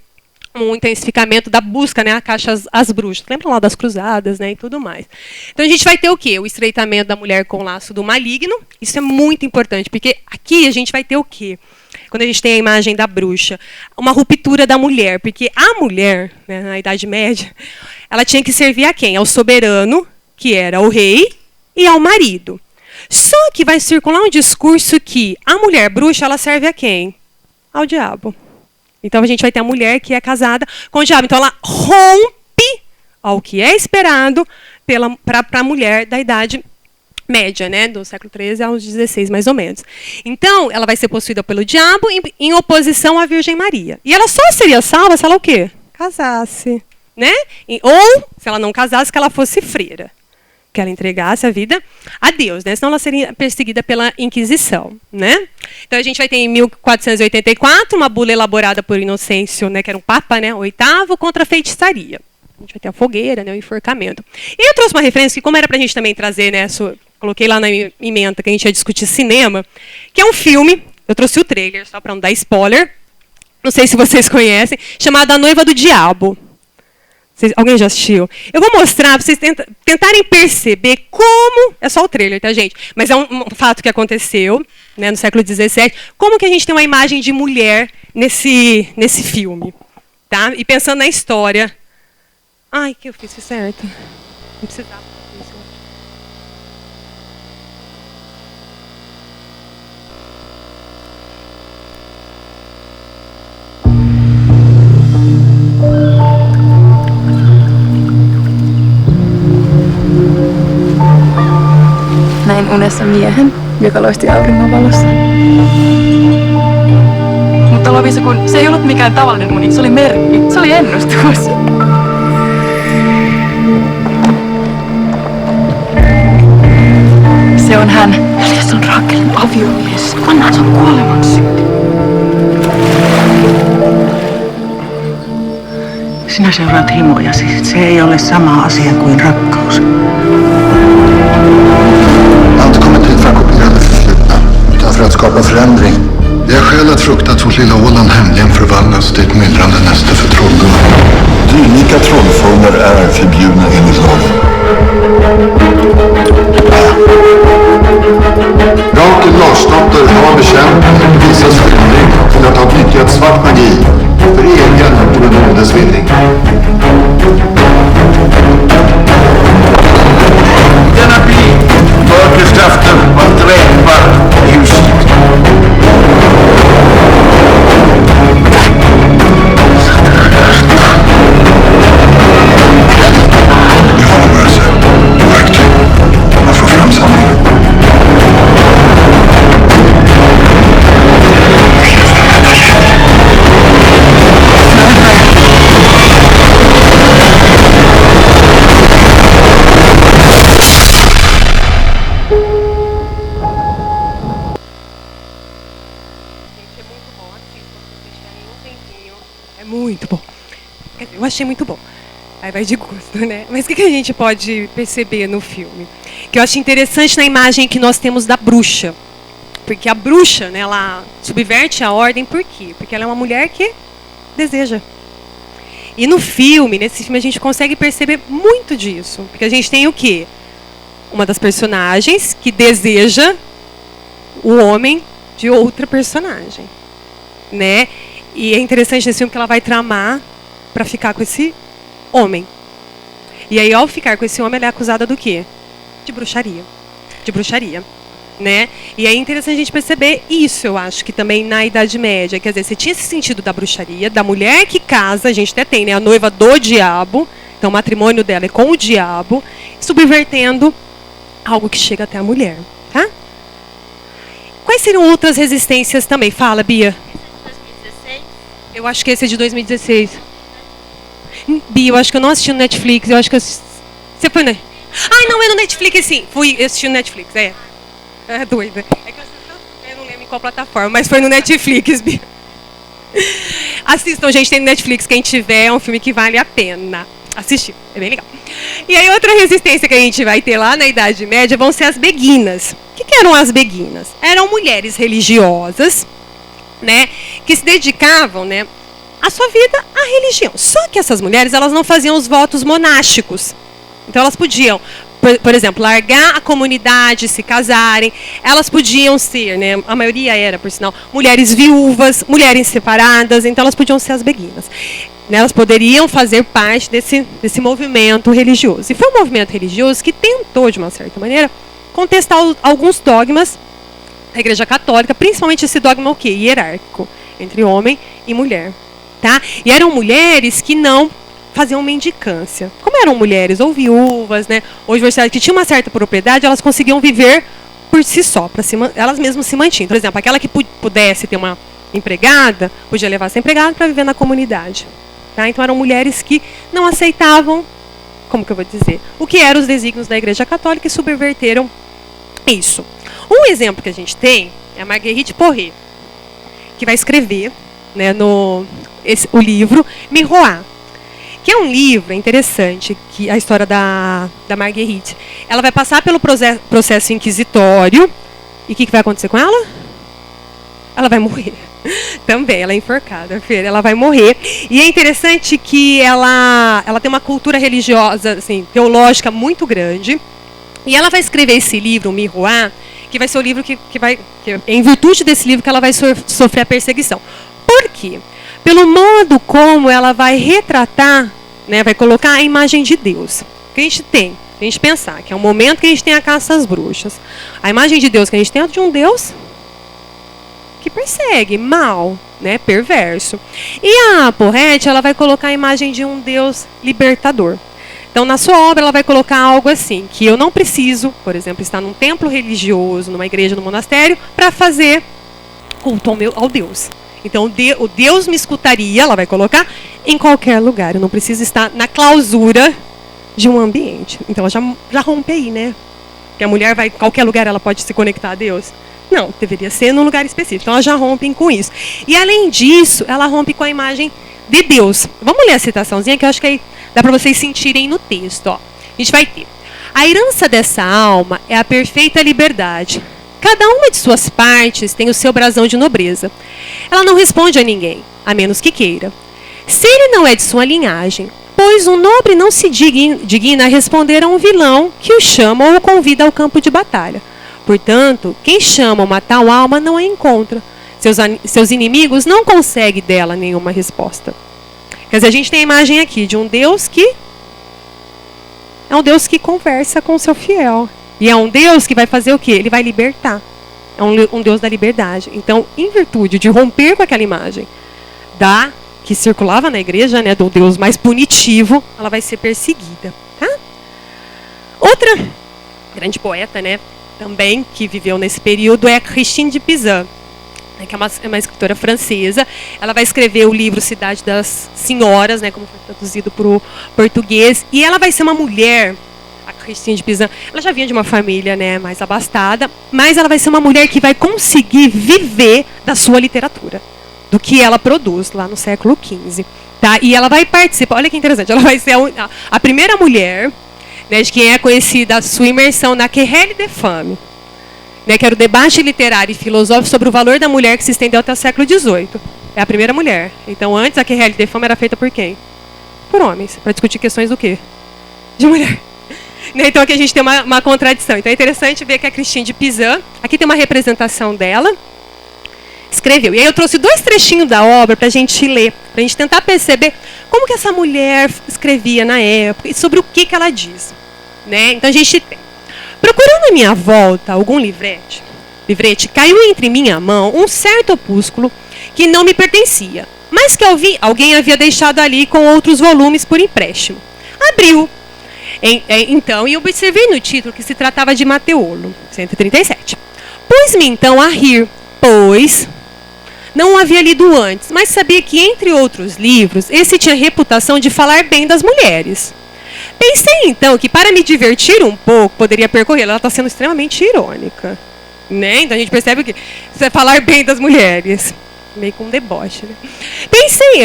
um intensificamento da busca, né, a caça às bruxas. Lembram lá das cruzadas, né, e tudo mais. Então a gente vai ter o quê? O estreitamento da mulher com o laço do maligno. Isso é muito importante, porque aqui a gente vai ter o quê? Quando a gente tem a imagem da bruxa, uma ruptura da mulher, porque a mulher, né, na Idade Média, ela tinha que servir a quem? Ao soberano, que era o rei, e ao marido. Só que vai circular um discurso que a mulher bruxa, ela serve a quem? Ao diabo. Então a gente vai ter a mulher que é casada com o diabo. Então ela rompe ao que é esperado para a mulher da Idade média, né, do século XIII aos XVI, mais ou menos. Então, ela vai ser possuída pelo diabo em oposição à Virgem Maria. E ela só seria salva se ela o quê? Casasse, né? Ou, se ela não casasse, que ela fosse freira. Que ela entregasse a vida a Deus, né? Senão ela seria perseguida pela Inquisição, né? Então a gente vai ter em 1484 uma bula elaborada por Inocêncio, né, que era um papa, né, oitavo, contra a feitiçaria. A gente vai ter a fogueira, né, o enforcamento. E eu trouxe uma referência que, como era pra gente também trazer, né, coloquei lá na ementa que a gente ia discutir cinema, que é um filme, eu trouxe o trailer só para não dar spoiler, não sei se vocês conhecem, chamado A Noiva do Diabo. Alguém já assistiu? Eu vou mostrar para vocês tentarem perceber como... É só o trailer, tá, gente? Mas é um fato que aconteceu, né, no século XVII. Como que a gente tem uma imagem de mulher nesse filme? Tá? E pensando na história... Ai, que eu fiz certo. Não precisava. Näin unessa miehen, joka loisti auringonvalossa. Mutta Lovisa, kun se ei ollut mikään tavallinen uni, se oli merkki, se oli ennustus. Se on hän. Elias on Raakelin aviomies. Anna, se on kuolemansynti. Sinä seuraat himojasi. Se ei ole sama asia kuin rakkaus. Allt kommer till för att kopiera det förflutna, utan för att skapa förändring. Det är skäl att frukta att vårt lilla Åland hemligen förvandlas till ett myllrande näste för trolldom. Dylika trollformer är förbjudna enligt lagen. Rakel Larsdotter har bekänt och visats skyldig till att ha nyttjat svart magi för egen och nådes vinning. Denna by mörkerkraften var dräpar ljuset. Vi har en rörelse, verktyg, att få fram sanningen. Muito bom. Eu achei muito bom. Aí vai de gosto, né? Mas o que a gente pode perceber no filme? Que eu acho interessante na imagem que nós temos da bruxa. Porque a bruxa, né, ela subverte a ordem, por quê? Porque ela é uma mulher que deseja. E no filme, nesse filme, a gente consegue perceber muito disso. Porque a gente tem o quê? Uma das personagens que deseja o homem de outra personagem, né? E é interessante nesse filme que ela vai tramar para ficar com esse homem. E aí, ao ficar com esse homem, ela é acusada do quê? De bruxaria. De bruxaria, né? E é interessante a gente perceber isso, eu acho, que também na Idade Média. Quer dizer, você tinha esse sentido da bruxaria, da mulher que casa, a gente até tem, né? A noiva do diabo. Então, o matrimônio dela é com o diabo, subvertendo algo que chega até a mulher, tá? Quais seriam outras resistências também? Fala, Bia. Eu acho que esse é de 2016. Bia, eu acho que eu não assisti no Netflix. Eu acho que você foi, né? Ai, não, é no Netflix, sim. Fui assistir no Netflix, é. É doida. É que eu não lembro em qual plataforma, mas foi no Netflix, Bia. Assistam, gente, tem no Netflix. Quem tiver, é um filme que vale a pena assistir. É bem legal. E aí, outra resistência que a gente vai ter lá na Idade Média vão ser as beguinas. O que eram as beguinas? Eram mulheres religiosas, né, que se dedicavam, né, a sua vida à religião. Só que essas mulheres, elas não faziam os votos monásticos. Então elas podiam, por exemplo, largar a comunidade, se casarem. Elas podiam ser, né, a maioria era, por sinal, mulheres viúvas, mulheres separadas. Então elas podiam ser as beguinas. Né, elas poderiam fazer parte desse movimento religioso. E foi um movimento religioso que tentou, de uma certa maneira, contestar alguns dogmas da Igreja Católica, principalmente esse dogma o quê? Hierárquico, entre homem e mulher. Tá? E eram mulheres que não faziam mendicância. Como eram mulheres ou viúvas, né, ou divorciadas, que tinham uma certa propriedade, elas conseguiam viver por si só, elas mesmas se mantinham. Por exemplo, aquela que pudesse ter uma empregada, podia levar essa empregada para viver na comunidade. Tá? Então eram mulheres que não aceitavam, como que eu vou dizer, o que eram os desígnios da Igreja Católica e subverteram isso. Um exemplo que a gente tem é a Marguerite Poré, que vai escrever, né, o livro Miroir, que é um livro interessante, que a história da Marguerite. Ela vai passar pelo processo inquisitório, e o que vai acontecer com ela? Ela vai morrer. Também, ela é enforcada, ela vai morrer. E é interessante que ela tem uma cultura religiosa, assim, teológica muito grande. E ela vai escrever esse livro, o Miroir, que vai ser o livro que em virtude desse livro que ela vai sofrer a perseguição. Por quê? Pelo modo como ela vai retratar, né, vai colocar a imagem de Deus. O que a gente tem? A gente pensar que é um momento que a gente tem a caça às bruxas. A imagem de Deus que a gente tem é de um Deus que persegue, mal, né, perverso. E a Porrette, ela vai colocar a imagem de um Deus libertador. Então, na sua obra, ela vai colocar algo assim, que eu não preciso, por exemplo, estar num templo religioso, numa igreja, num monastério, para fazer culto ao Deus. Então, o Deus me escutaria, ela vai colocar, em qualquer lugar. Eu não preciso estar na clausura de um ambiente. Então, ela já rompe aí, né? Que a mulher vai, em qualquer lugar, ela pode se conectar a Deus. Não, deveria ser num lugar específico. Então, elas já rompem com isso. E, além disso, ela rompe com a imagem de Deus. Vamos ler a citaçãozinha, que eu acho que aí dá para vocês sentirem no texto. Ó. A gente vai ter. A herança dessa alma é a perfeita liberdade. Cada uma de suas partes tem o seu brasão de nobreza. Ela não responde a ninguém, a menos que queira. Se ele não é de sua linhagem, pois um nobre não se digna a responder a um vilão que o chama ou o convida ao campo de batalha. Portanto, quem chama uma tal alma não a encontra. Seus inimigos não conseguem dela nenhuma resposta. Quer dizer, a gente tem a imagem aqui de um Deus que é um Deus que conversa com o seu fiel. E é um Deus que vai fazer o quê? Ele vai libertar. É um Deus da liberdade. Então, em virtude de romper com aquela imagem que circulava na igreja, né, do Deus mais punitivo, ela vai ser perseguida. Tá? Outra grande poeta, né, também, que viveu nesse período é a Christine de Pizan, né, que é uma escritora francesa. Ela vai escrever o livro Cidade das Senhoras, né, como foi traduzido para o português. E ela vai ser uma mulher... A Christine de Pizan, ela já vinha de uma família, né, mais abastada, mas ela vai ser uma mulher que vai conseguir viver da sua literatura, do que ela produz lá no século XV. Tá? E ela vai participar, olha que interessante, ela vai ser a primeira mulher, né, de quem é conhecida a sua imersão na Querelle des Femmes, né, que era o debate literário e filosófico sobre o valor da mulher que se estendeu até o século XVIII. É a primeira mulher. Então, antes, a Querelle des Femmes era feita por quem? Por homens, para discutir questões do quê? De mulher. Então aqui a gente tem uma contradição. Então é interessante ver que a Christine de Pizan, aqui tem uma representação dela, escreveu. E aí eu trouxe 2 trechinhos da obra para a gente ler, para a gente tentar perceber como que essa mulher escrevia na época e sobre o que ela diz. Né? Então a gente tem. Procurando à minha volta algum livrete, caiu entre minha mão um certo opúsculo que não me pertencia, mas que alguém havia deixado ali com outros volumes por empréstimo. Abriu. Então, e observei no título que se tratava de Mateolo, 137. Pus-me então a rir, pois não o havia lido antes, mas sabia que, entre outros livros, esse tinha reputação de falar bem das mulheres. Pensei então que, para me divertir um pouco, poderia percorrê-lo. Ela está sendo extremamente irônica. Né? Então a gente percebe que isso é falar bem das mulheres. Meio com um deboche. Né? Pensei,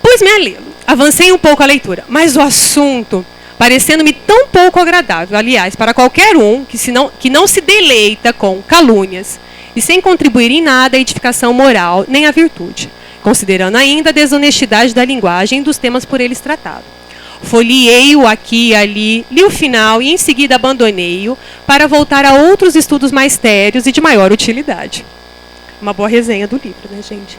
pus-me a lê-lo. Avancei um pouco a leitura, mas o assunto... parecendo-me tão pouco agradável, aliás, para qualquer um que não se deleita com calúnias e sem contribuir em nada à edificação moral nem à virtude, considerando ainda a desonestidade da linguagem e dos temas por eles tratados. Folheei-o aqui e ali, li o final e em seguida abandonei-o para voltar a outros estudos mais sérios e de maior utilidade. Uma boa resenha do livro, né, gente?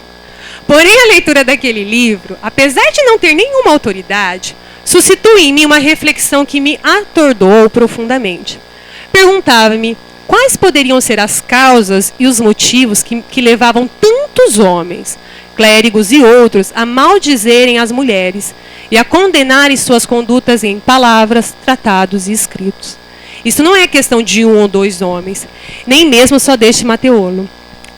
Porém, a leitura daquele livro, apesar de não ter nenhuma autoridade, suscitou em mim uma reflexão que me atordoou profundamente. Perguntava-me quais poderiam ser as causas e os motivos que levavam tantos alguns homens, clérigos e outros, a maldizerem as mulheres e a condenarem suas condutas em palavras, tratados e escritos. Isso não é questão de 1 ou 2 homens, nem mesmo só deste Mateolo,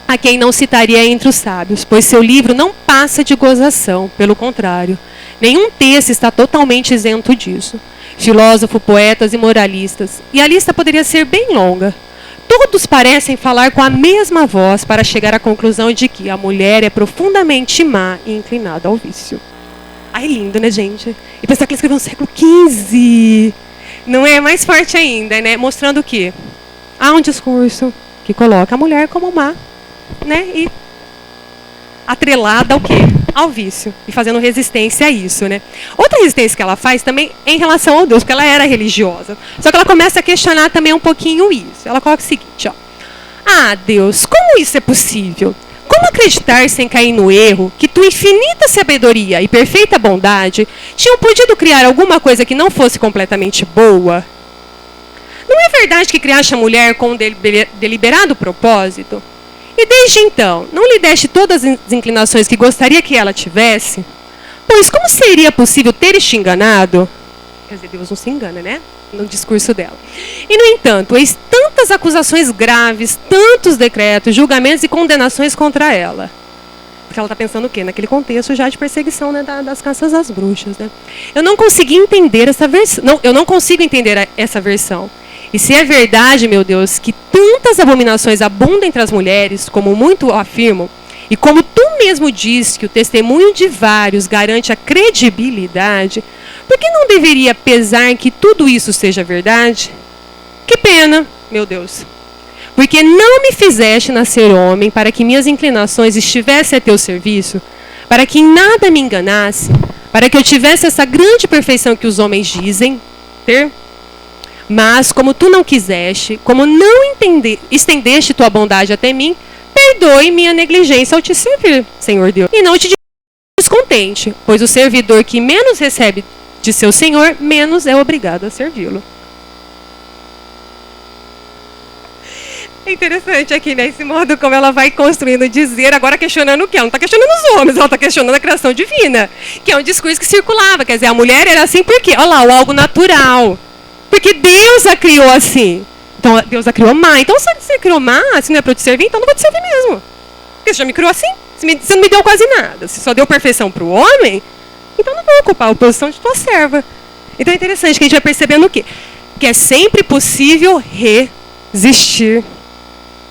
a quem não citaria entre os sábios, pois seu livro não passa de gozação, pelo contrário, nenhum texto está totalmente isento disso. Filósofo, poetas e moralistas, e a lista poderia ser bem longa. Todos parecem falar com a mesma voz para chegar à conclusão de que a mulher é profundamente má e inclinada ao vício. Ai, lindo, né, gente? E pensar que ele escreveu no século XV. Não é mais forte ainda, né? Mostrando o quê? Há um discurso que coloca a mulher como má, né? E atrelada ao quê? Ao vício. E fazendo resistência a isso, né? Outra resistência que ela faz também é em relação ao Deus, porque ela era religiosa. Só que ela começa a questionar também um pouquinho isso. Ela coloca o seguinte, ó. Ah, Deus, como isso é possível? Como acreditar sem cair no erro que tua infinita sabedoria e perfeita bondade tinham podido criar alguma coisa que não fosse completamente boa? Não é verdade que criaste a mulher com um deliberado propósito? E desde então, não lhe deste todas as inclinações que gostaria que ela tivesse? Pois como seria possível teres te enganado? Quer dizer, Deus não se engana, né? No discurso dela. E, no entanto, eis tantas acusações graves, tantos decretos, julgamentos e condenações contra ela. Porque ela está pensando o quê? Naquele contexto já de perseguição, né, das caças às bruxas, né? Eu não consegui entender essa versão. Não, eu não consigo entender essa versão. E se é verdade, meu Deus, que tantas abominações abundam entre as mulheres, como muito afirmam, e como tu mesmo diz que o testemunho de vários garante a credibilidade, por que não deveria pesar que tudo isso seja verdade? Que pena, meu Deus. Porque não me fizeste nascer homem para que minhas inclinações estivessem a teu serviço, para que em nada me enganasse, para que eu tivesse essa grande perfeição que os homens dizem ter. Mas, como tu não quiseste, como não estendeste tua bondade até mim, perdoe minha negligência ao te servir, Senhor Deus. E não te descontente, pois o servidor que menos recebe de seu senhor, menos é obrigado a servi-lo. É interessante aqui, né? Esse modo como ela vai construindo dizer, agora questionando o quê? Ela não está questionando os homens, ela está questionando a criação divina, que é um discurso que circulava. Quer dizer, a mulher era assim por quê? Olha lá, o algo natural. Porque Deus a criou assim. Então, Deus a criou má. Então, se você criou má, se não é para eu te servir, então não vou te servir mesmo. Porque você já me criou assim. Você não me deu quase nada. Se só deu perfeição para o homem, então não vou ocupar a posição de tua serva. Então, é interessante que a gente vai percebendo o quê? Que é sempre possível resistir,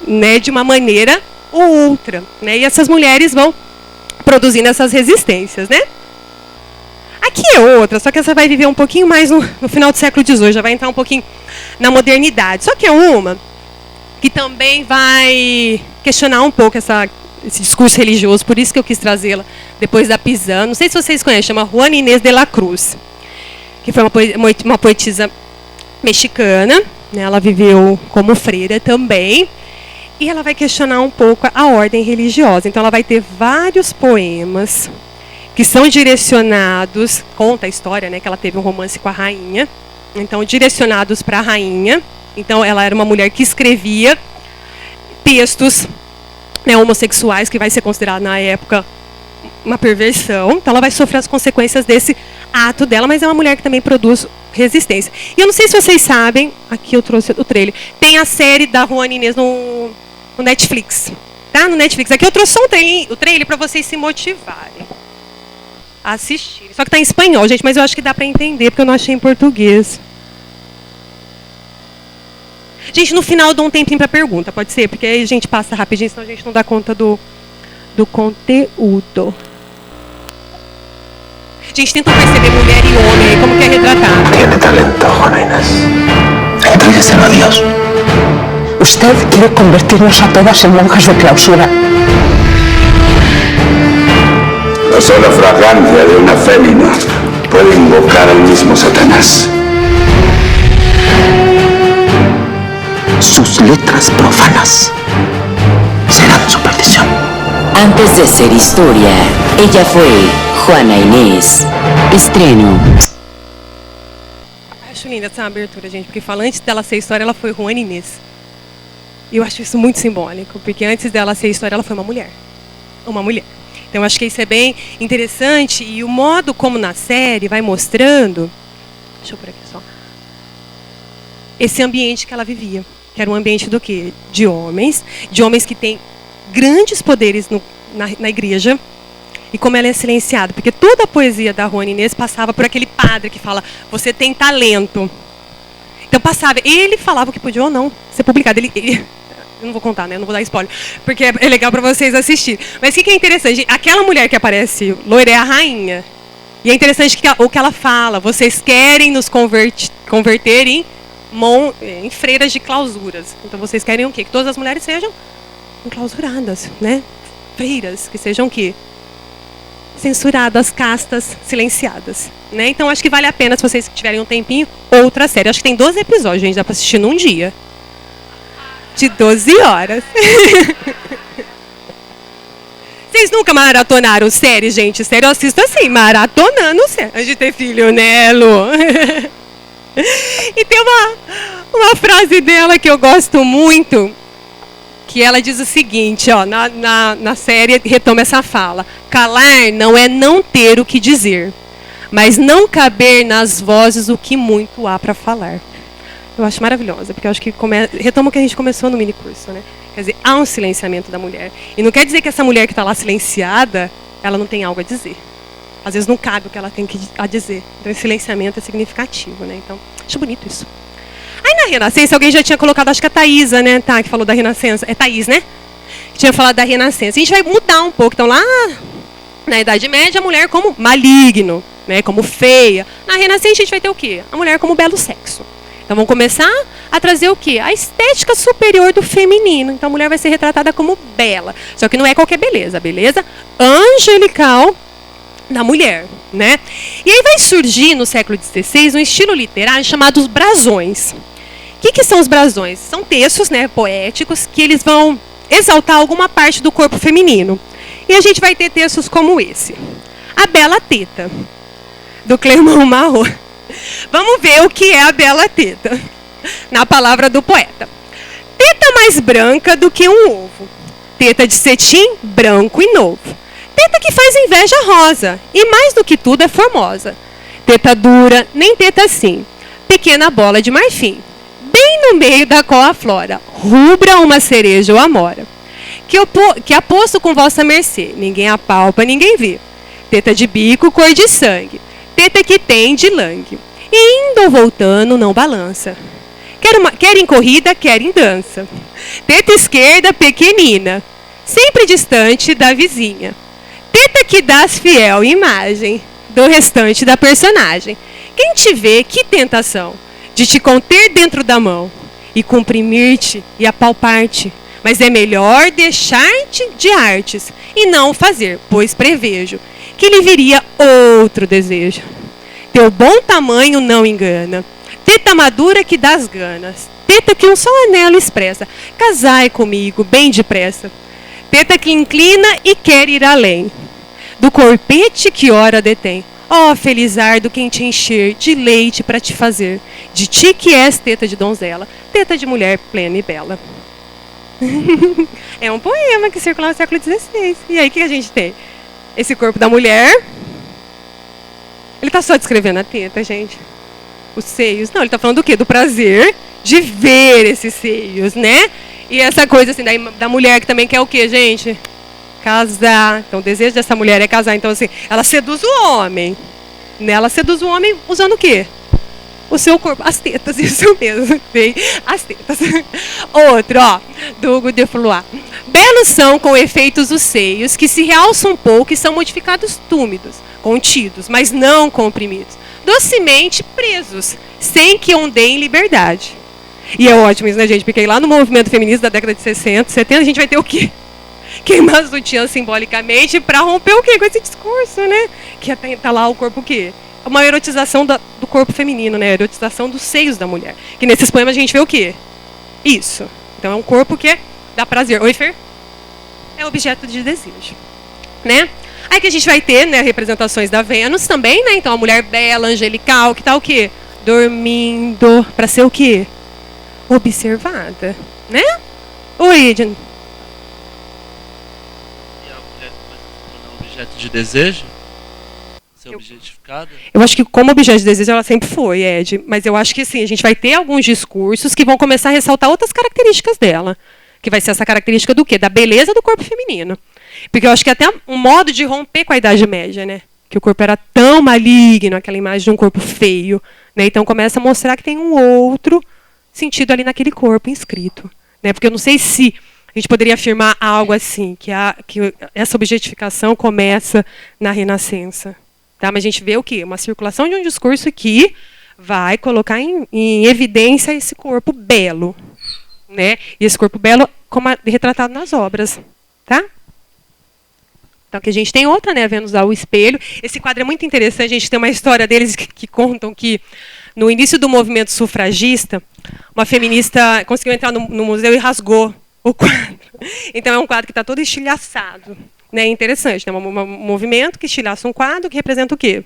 né, de uma maneira ou outra. Né? E essas mulheres vão produzindo essas resistências, né? Aqui é outra, só que essa vai viver um pouquinho mais no final do século XVIII, já vai entrar um pouquinho na modernidade. Só que é uma que também vai questionar um pouco esse discurso religioso, por isso que eu quis trazê-la depois da Pizan. Não sei se vocês conhecem, chama Juana Inés de la Cruz, que foi uma poetisa mexicana, né? Ela viveu como freira também, e ela vai questionar um pouco a ordem religiosa. Então ela vai ter vários poemas que são direcionados, conta a história, né, que ela teve um romance com a rainha, então direcionados para a rainha. Então ela era uma mulher que escrevia textos, né, homossexuais, que vai ser considerado na época uma perversão. Então ela vai sofrer as consequências desse ato dela, mas é uma mulher que também produz resistência. E eu não sei se vocês sabem, aqui eu trouxe o trailer, tem a série da Juana Inês no Netflix, tá? No Netflix. Aqui eu trouxe só o trailer para vocês se motivarem a assistir. Só que está em espanhol, gente, mas eu acho que dá para entender, porque eu não achei em português. Gente, no final eu dou um tempinho para pergunta, pode ser? Porque aí a gente passa rapidinho, senão a gente não dá conta do conteúdo. Gente, tenta perceber mulher e homem aí, como que é retratado. Tiene talento, Juana Inés. Entrégueselo a Dios. Usted quiere convertirnos a todas en monjas de clausura. La sola fragancia de una fémina puede invocar al mismo Satanás. Sus letras profanas serán su perdición. Antes de ser historia, ella fue Juana Inés. Estreno. Acho linda essa abertura, gente, porque fala antes dela ser história, ela foi Juana Inés. E eu acho isso muito simbólico, porque antes dela ser história, ela foi uma mulher. uma mulher. Então, acho que isso é bem interessante. E o modo como na série vai mostrando... Deixa eu por aqui só. Esse ambiente que ela vivia. Que era um ambiente do quê? De homens que têm grandes poderes na igreja. E como ela é silenciada. Porque toda a poesia da Juana Inês passava por aquele padre que fala, você tem talento. Então passava, ele falava o que podia ou não ser publicado. Eu não vou contar, né? Eu não vou dar spoiler, porque é legal para vocês assistirem. Mas o que é interessante? Aquela mulher que aparece loira é a rainha. E é interessante o que ela fala. Vocês querem nos converter em freiras de clausuras. Então vocês querem o quê? Que todas as mulheres sejam enclausuradas, né? Freiras, que sejam o quê? Censuradas, castas, silenciadas. Né? Então acho que vale a pena, se vocês tiverem um tempinho, outra série. Acho que tem 12 episódios, gente, dá para assistir num dia. De 12 horas. Vocês nunca maratonaram série, gente? Série eu assisto assim, maratonando série. Antes de ter filho, né, Lu? E tem uma frase dela que eu gosto muito, que ela diz o seguinte, ó, na série retoma essa fala. Calar não é não ter o que dizer, mas não caber nas vozes o que muito há para falar. Eu acho maravilhosa, porque eu acho que retoma o que a gente começou no minicurso, né? Quer dizer, há um silenciamento da mulher. E não quer dizer que essa mulher que está lá silenciada, ela não tem algo a dizer. Às vezes não cabe o que ela tem a dizer. Então esse silenciamento é significativo, né? Então, acho bonito isso. Aí na Renascença, alguém já tinha colocado, acho que a Thaísa, né? Tá, que falou da Renascença. É Thaís, né? Que tinha falado da Renascença. A gente vai mudar um pouco. Então lá na Idade Média, a mulher como maligno, né? Como feia. Na Renascença a gente vai ter o quê? A mulher como belo sexo. Então vamos começar a trazer o quê? A estética superior do feminino. Então a mulher vai ser retratada como bela. Só que não é qualquer beleza. Beleza angelical da mulher, né? E aí vai surgir no século XVI um estilo literário chamado os brasões. O que são os brasões? São textos, né, poéticos que eles vão exaltar alguma parte do corpo feminino. E a gente vai ter textos como esse. A Bela Teta, do Clermont Marot. Vamos ver o que é a Bela Teta, na palavra do poeta. Teta mais branca do que um ovo. Teta de cetim, branco e novo. Teta que faz inveja rosa, e mais do que tudo é formosa. Teta dura, nem teta assim, pequena bola de marfim, bem no meio da qual aflora, rubra uma cereja ou amora. Que aposto com vossa mercê, ninguém apalpa, ninguém vê. Teta de bico, cor de sangue, teta que tem de langue, e indo ou voltando não balança. Quer em corrida, quer em dança. Teta esquerda, pequenina, sempre distante da vizinha. Teta que dás fiel imagem do restante da personagem. Quem te vê, que tentação de te conter dentro da mão e comprimir-te e apalpar-te. Mas é melhor deixar-te de artes e não fazer, pois prevejo que lhe viria outro desejo. Teu bom tamanho não engana. Teta madura que dás ganas. Teta que um só anelo expressa. Casai comigo bem depressa. Teta que inclina e quer ir além do corpete que ora detém. Ó, felizardo quem te encher de leite para te fazer, de ti que és teta de donzela, teta de mulher plena e bela. É um poema que circulava no século XVI. E aí o que a gente tem? Esse corpo da mulher. Ele está só descrevendo a teta, gente. Os seios. Não, ele está falando do quê? Do prazer de ver esses seios, né? E essa coisa assim da mulher que também quer o quê, gente? Casar. Então o desejo dessa mulher é casar. Então assim, ela seduz o homem. Né? Ela seduz o homem usando o quê? O seu corpo. As tetas, isso mesmo. As tetas. Outro, ó. Do Hugo de Flois. Belos são com efeitos os seios, que se realçam um pouco e são modificados túmidos, contidos, mas não comprimidos. Docemente presos, sem que ondeiem liberdade. E é ótimo isso, né, gente? Porque lá no movimento feminista da década de 60, 70, a gente vai ter o quê? Queimar as sutiãs simbolicamente para romper o quê? Com esse discurso, né? Que tá lá o corpo o quê? Uma erotização do corpo feminino, né? A erotização dos seios da mulher. Que nesses poemas a gente vê o quê? Isso. Então é um corpo que dá prazer. Oi, Fer? É objeto de desejo. Né? Aí que a gente vai ter, né, representações da Vênus também, né? Então a mulher bela, angelical, que tá o quê? Dormindo. Para ser o quê? Observada. Né? Oi, Edna. E a mulher objeto de desejo? Ser objetificada? Eu acho que como objeto de desejo ela sempre foi, Ed. Mas eu acho que assim, a gente vai ter alguns discursos que vão começar a ressaltar outras características dela. Que vai ser essa característica do quê? Da beleza do corpo feminino. Porque eu acho que até um modo de romper com a Idade Média, né? Que o corpo era tão maligno, aquela imagem de um corpo feio. Né? Então começa a mostrar que tem um outro sentido ali naquele corpo inscrito. Né? Porque eu não sei se a gente poderia afirmar algo assim, que essa objetificação começa na Renascença. Tá? Mas a gente vê o quê? Uma circulação de um discurso que vai colocar em evidência esse corpo belo. Né? E esse corpo belo como retratado nas obras. Tá? Então, que a gente tem outra, né? Vênus ao espelho. Esse quadro é muito interessante. A gente tem uma história deles que contam que, no início do movimento sufragista, uma feminista conseguiu entrar no museu e rasgou o quadro. Então, é um quadro que está todo estilhaçado. Né? É interessante. Né? Um movimento que estilhaça um quadro que representa o quê?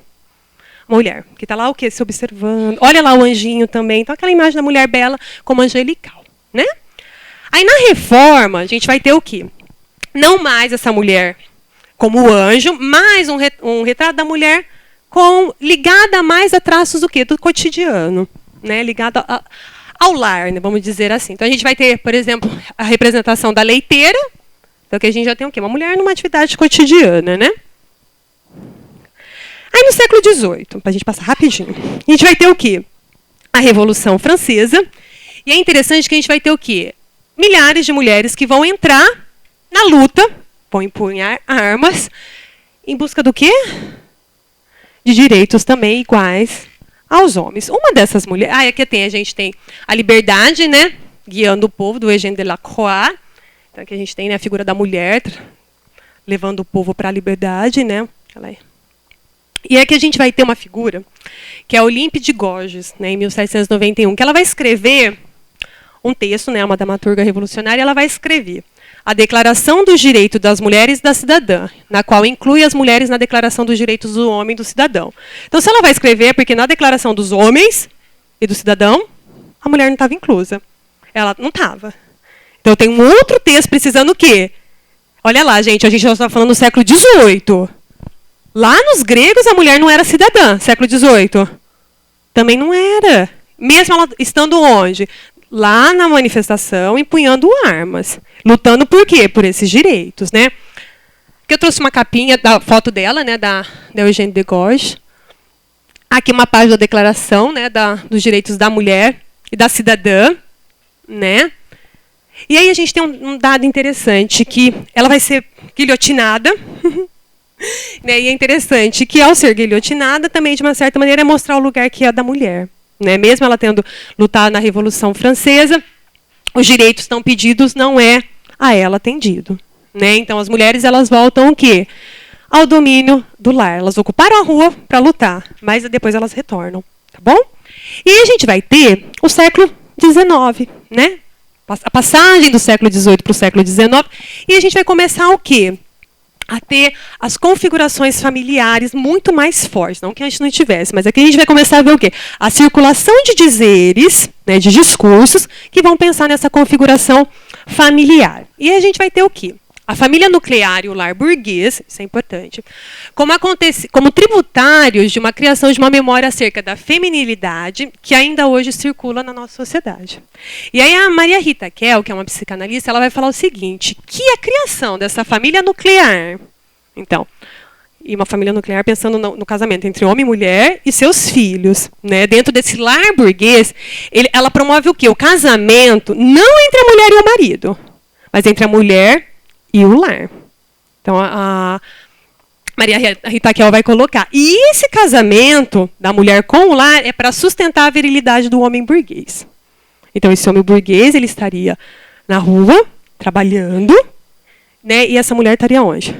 Uma mulher, que está lá o quê? Se observando. Olha lá o anjinho também. Então, aquela imagem da mulher bela como angelical. Né? Aí, na Reforma, a gente vai ter o quê? Não mais essa mulher como anjo, mais um retrato da mulher ligada mais a traços do quê? Do cotidiano. Né? Ligada ao lar, né? Vamos dizer assim. Então, a gente vai ter, por exemplo, a representação da leiteira. Então, que a gente já tem o quê? Uma mulher numa atividade cotidiana. Né? Aí, no século XVIII, para a gente passar rapidinho, a gente vai ter o quê? A Revolução Francesa. E é interessante que a gente vai ter o quê? Milhares de mulheres que vão entrar na luta, vão empunhar armas, em busca do quê? De direitos também iguais aos homens. Uma dessas mulheres... aqui a gente tem a liberdade, né? Guiando o povo, do Eugène Delacroix. Então, aqui a gente tem, né, a figura da mulher levando o povo para a liberdade, né? E aqui a gente vai ter uma figura que é Olympe de Gouges, né, em 1791, que ela vai escrever um texto, né, uma dramaturga revolucionária, ela vai escrever a Declaração dos Direitos das Mulheres e da Cidadã, na qual inclui as mulheres na Declaração dos Direitos do Homem e do Cidadão. Então, se ela vai escrever, é porque na Declaração dos Homens e do Cidadão, a mulher não estava inclusa. Ela não estava. Então, tem um outro texto precisando o quê? Olha lá, gente, a gente já está falando do século XVIII. Lá nos gregos, a mulher não era cidadã, século XVIII. Também não era. Mesmo ela estando onde? Lá na manifestação, empunhando armas. Lutando por quê? Por esses direitos, né? Aqui eu trouxe uma capinha da foto dela, né, da Eugène de Gouges. Aqui uma página da declaração, né, dos direitos da mulher e da cidadã, né? E aí a gente tem um dado interessante, que ela vai ser guilhotinada. Né, e é interessante que, ao ser guilhotinada, também, de uma certa maneira, é mostrar o lugar que é da mulher. Né? Mesmo ela tendo lutado na Revolução Francesa, os direitos tão pedidos não é a ela atendido. Né? Então, as mulheres elas voltam o quê? Ao domínio do lar. Elas ocuparam a rua para lutar, mas depois elas retornam. Tá bom? E aí a gente vai ter o século XIX, né? A passagem do século XVIII para o século XIX, e a gente vai começar o quê? A ter as configurações familiares muito mais fortes. Não que a gente não tivesse, mas aqui a gente vai começar a ver o quê? A circulação de dizeres, né, de discursos, que vão pensar nessa configuração familiar. E a gente vai ter o quê? A família nuclear e o lar burguês, isso é importante, como tributários de uma criação de uma memória acerca da feminilidade que ainda hoje circula na nossa sociedade. E aí a Maria Rita Kell, que é uma psicanalista, ela vai falar o seguinte, que a criação dessa família nuclear, então, e uma família nuclear pensando no casamento entre homem e mulher e seus filhos, né? Dentro desse lar burguês, ela promove o quê? O casamento não entre a mulher e o marido, mas entre a mulher e o lar. Então, a Maria Rita Kell vai colocar. E esse casamento da mulher com o lar é para sustentar a virilidade do homem burguês. Então, esse homem burguês ele estaria na rua, trabalhando, né? E essa mulher estaria onde?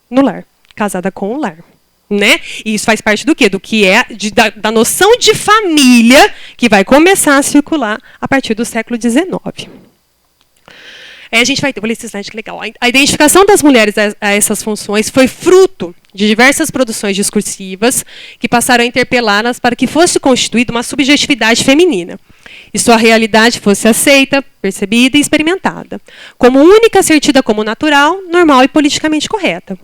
No lar, casada com o lar. Né? E isso faz parte do quê? Do que é da noção de família que vai começar a circular a partir do século XIX. A gente vai ter, vou ler esse slide que legal. A identificação das mulheres a essas funções foi fruto de diversas produções discursivas que passaram a interpelá-las para que fosse constituída uma subjetividade feminina e sua realidade fosse aceita, percebida e experimentada, como única, ser tida como natural, normal e politicamente correta.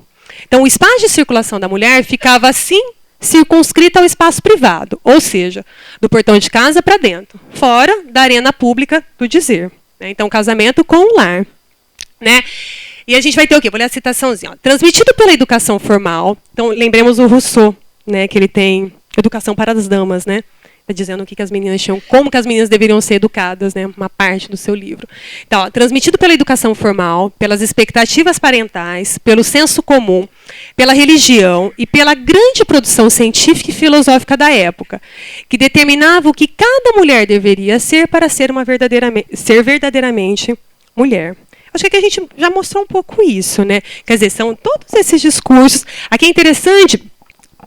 Então, o espaço de circulação da mulher ficava assim, circunscrito ao espaço privado, ou seja, do portão de casa para dentro, fora da arena pública do dizer. Né? Então, casamento com o lar. Né? E a gente vai ter o quê? Vou ler a citaçãozinha. Ó. Transmitido pela educação formal, então lembremos o Rousseau, né, que ele tem educação para as damas, né? Está dizendo o que as meninas tinham, como que as meninas deveriam ser educadas, né? Uma parte do seu livro. Então, ó, transmitido pela educação formal, pelas expectativas parentais, pelo senso comum, pela religião e pela grande produção científica e filosófica da época, que determinava o que cada mulher deveria ser para ser verdadeiramente mulher. Acho que aqui a gente já mostrou um pouco isso, né? Quer dizer, são todos esses discursos. Aqui é interessante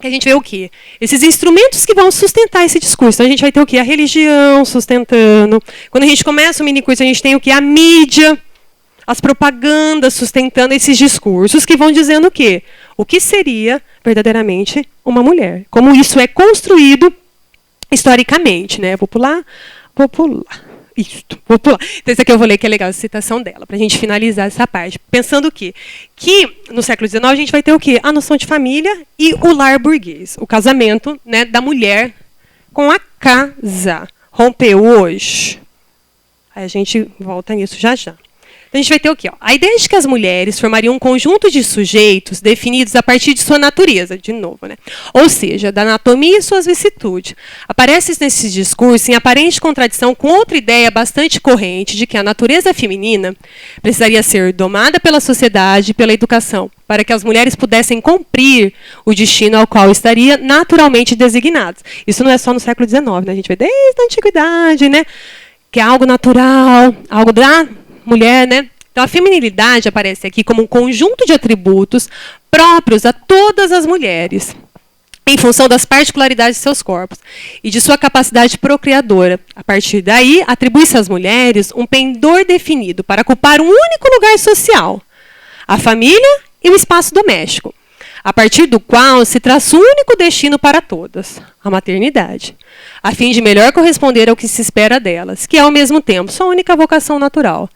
que a gente vê o quê? Esses instrumentos que vão sustentar esse discurso. Então, a gente vai ter o quê? A religião sustentando. Quando a gente começa o minicurso, a gente tem o quê? A mídia, as propagandas sustentando esses discursos que vão dizendo o quê? O que seria verdadeiramente uma mulher. Como isso é construído historicamente, né? Vou pular. Isto, vou pular. Então, esse aqui eu vou ler, que é legal, a citação dela, para a gente finalizar essa parte. Pensando o quê? Que no século XIX a gente vai ter o quê? A noção de família e o lar burguês. O casamento, né, da mulher com a casa. Rompeu hoje. Aí a gente volta nisso já já. Então, a gente vai ter o quê? Ó, a ideia de que as mulheres formariam um conjunto de sujeitos definidos a partir de sua natureza, de novo, né? Ou seja, da anatomia e suas vicissitudes. Aparece nesse discurso em aparente contradição com outra ideia bastante corrente de que a natureza feminina precisaria ser domada pela sociedade e pela educação, para que as mulheres pudessem cumprir o destino ao qual estariam naturalmente designadas. Isso não é só no século XIX, né? A gente vê desde a antiguidade, né? Que é algo natural, algo da mulher, né? Então, a feminilidade aparece aqui como um conjunto de atributos próprios a todas as mulheres, em função das particularidades de seus corpos e de sua capacidade procriadora. A partir daí, atribui-se às mulheres um pendor definido para ocupar um único lugar social, a família e o espaço doméstico, a partir do qual se traça o único destino para todas, a maternidade, a fim de melhor corresponder ao que se espera delas, que é, ao mesmo tempo, sua única vocação natural.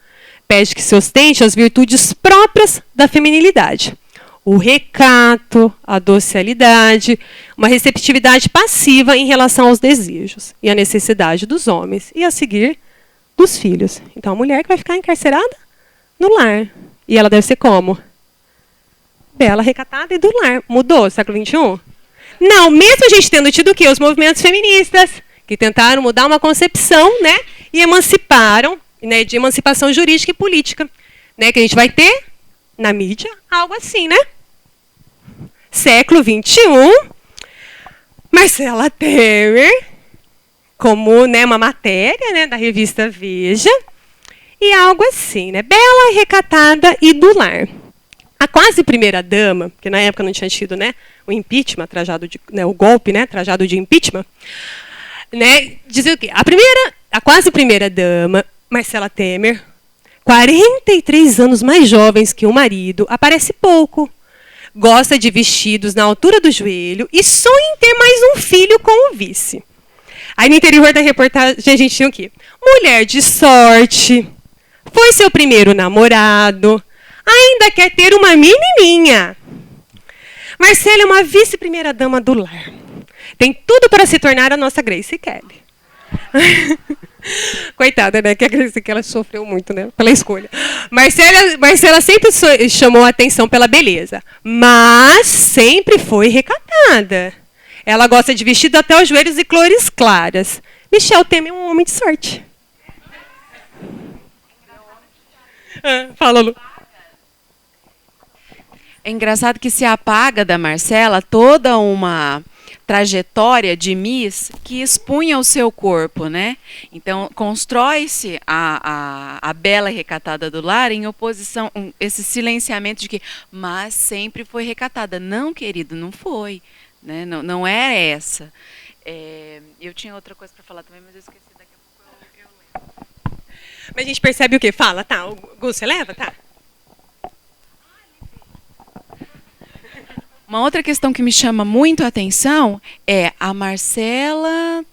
Pede que se ostente as virtudes próprias da feminilidade. O recato, a docilidade, uma receptividade passiva em relação aos desejos e a necessidade dos homens, e a seguir dos filhos. Então, a mulher que vai ficar encarcerada no lar. E ela deve ser como? Bela, recatada e do lar. Mudou, século XXI? Não, mesmo a gente tendo tido o quê? Os movimentos feministas, que tentaram mudar uma concepção, né? E emanciparam, né, de emancipação jurídica e política, né, que a gente vai ter na mídia algo assim, né? Século XXI, Marcela Temer, como, né, uma matéria, né, da revista Veja, e algo assim, né? Bela, recatada e do lar. A quase primeira-dama, que na época não tinha tido, né, o impeachment, trajado de, né, o golpe, né, trajado de impeachment, né, dizia o quê? A quase primeira-dama, Marcela Temer, 43 anos mais jovens que o marido, aparece pouco. Gosta de vestidos na altura do joelho e sonha em ter mais um filho com o vice. Aí no interior da reportagem a gente tinha o quê? Mulher de sorte, foi seu primeiro namorado, ainda quer ter uma menininha. Marcela é uma vice-primeira-dama do lar. Tem tudo para se tornar a nossa Grace Kelly. Coitada, né? Que a Grace Kelly sofreu muito, né? Pela escolha. Marcela sempre chamou a atenção pela beleza, mas sempre foi recatada. Ela gosta de vestido até os joelhos e cores claras. Michel Temer é um homem de sorte. Fala, Lu. É engraçado que se apaga da Marcela toda uma trajetória de Miss que expunha o seu corpo, né? Então, constrói-se a bela recatada do lar em oposição, esse silenciamento de que, mas sempre foi recatada. Não, querido, não foi. Né? Não é essa. Eu tinha outra coisa para falar também, mas eu esqueci, daqui a pouco eu lembro. Mas a gente percebe o quê? Fala, tá, o Gus, você leva, tá? Uma outra questão que me chama muito a atenção é a Marcela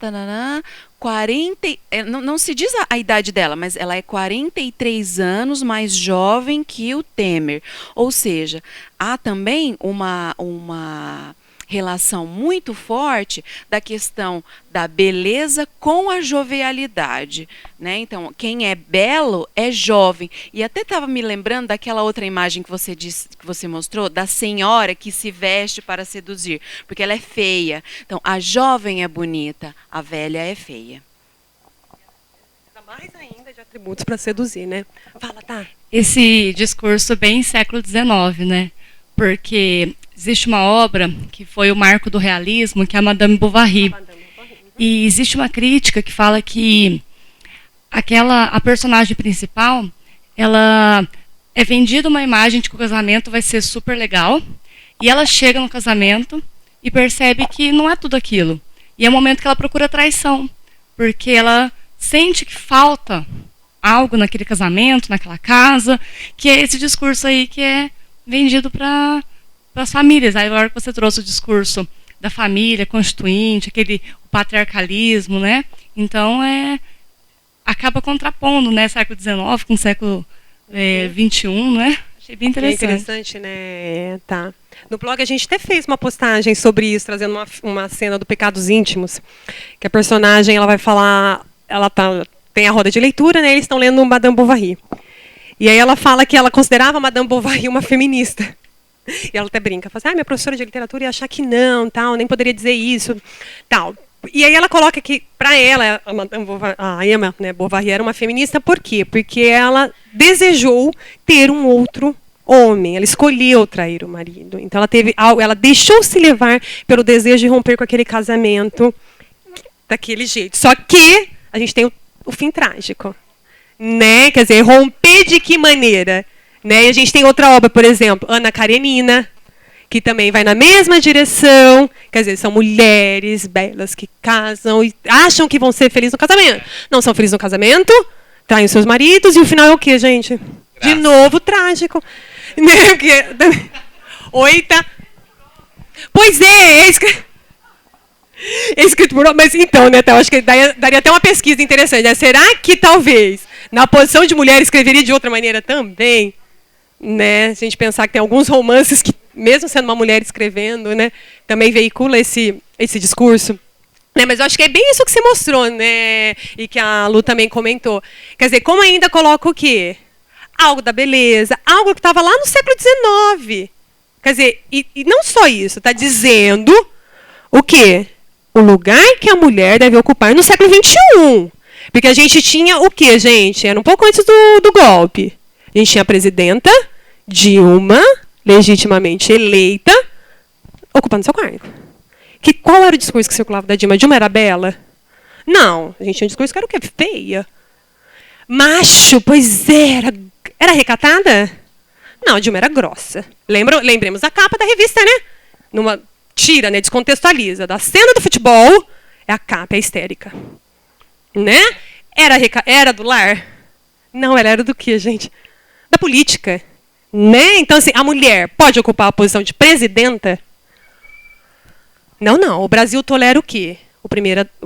não se diz a idade dela, mas ela é 43 anos mais jovem que o Temer. Ou seja, há também uma relação muito forte da questão da beleza com a jovialidade, né? Então, quem é belo é jovem. E até estava me lembrando daquela outra imagem que você disse, que você mostrou, da senhora que se veste para seduzir, porque ela é feia. Então, a jovem é bonita, a velha é feia. Mais ainda de atributos para seduzir, né? Fala, tá. Esse discurso bem século XIX, né? Porque existe uma obra que foi o marco do realismo, que é a Madame Bovary. E existe uma crítica que fala que a personagem principal, ela é vendida uma imagem de que o casamento vai ser super legal, e ela chega no casamento e percebe que não é tudo aquilo. E é o momento que ela procura traição, porque ela sente que falta algo naquele casamento, naquela casa, que é esse discurso aí que é vendido para as famílias. Aí agora que você trouxe o discurso da família constituinte, o patriarcalismo, né? Então acaba contrapondo, né, século XIX com o século XXI, né? Achei bem interessante. É interessante, né? Tá. No blog a gente até fez uma postagem sobre isso, trazendo uma cena do Pecados Íntimos, que a personagem ela vai falar, tem a roda de leitura, né? Eles estão lendo Madame Bovary. E aí ela fala que ela considerava Madame Bovary uma feminista. E ela até brinca, fala assim, minha professora de literatura ia achar que não, tal, nem poderia dizer isso, tal. E aí ela coloca que, para ela, a Emma, né, Bovary era uma feminista, por quê? Porque ela desejou ter um outro homem, ela escolheu trair o marido. Então ela deixou se levar pelo desejo de romper com aquele casamento daquele jeito. Só que a gente tem o fim trágico, né? Quer dizer, romper de que maneira? Né? E a gente tem outra obra, por exemplo, Ana Karenina, que também vai na mesma direção. Quer dizer, são mulheres belas que casam e acham que vão ser felizes no casamento. Não são felizes no casamento, traem os seus maridos, e o final é o quê, gente? De novo, trágico. Né? Oita. Pois é escrito por... Mas então, né, eu acho que daria até uma pesquisa interessante. Né? Será que talvez, na posição de mulher, escreveria de outra maneira também? Né? Se a gente pensar que tem alguns romances que, mesmo sendo uma mulher escrevendo, né, também veicula esse discurso. Né? Mas eu acho que é bem isso que você mostrou, né? E que a Lu também comentou. Quer dizer, como ainda coloca o quê? Algo da beleza, algo que estava lá no século XIX. Quer dizer, e não só isso, está dizendo o quê? O lugar que a mulher deve ocupar no século XXI. Porque a gente tinha o quê, gente? Era um pouco antes do golpe. A gente tinha a presidenta Dilma, legitimamente eleita, ocupando seu cargo. Qual era o discurso que circulava da Dilma? A Dilma era bela? Não, a gente tinha um discurso que era o quê? Feia. Macho, pois era. Era recatada? Não, a Dilma era grossa. Lembremos da capa da revista, né? Numa tira, né? Descontextualiza. Da cena do futebol, a capa é histérica. Né? Era do lar? Não, ela era do quê, gente? Da política. Né? Então, assim, a mulher pode ocupar a posição de presidenta? Não. O Brasil tolera o quê? O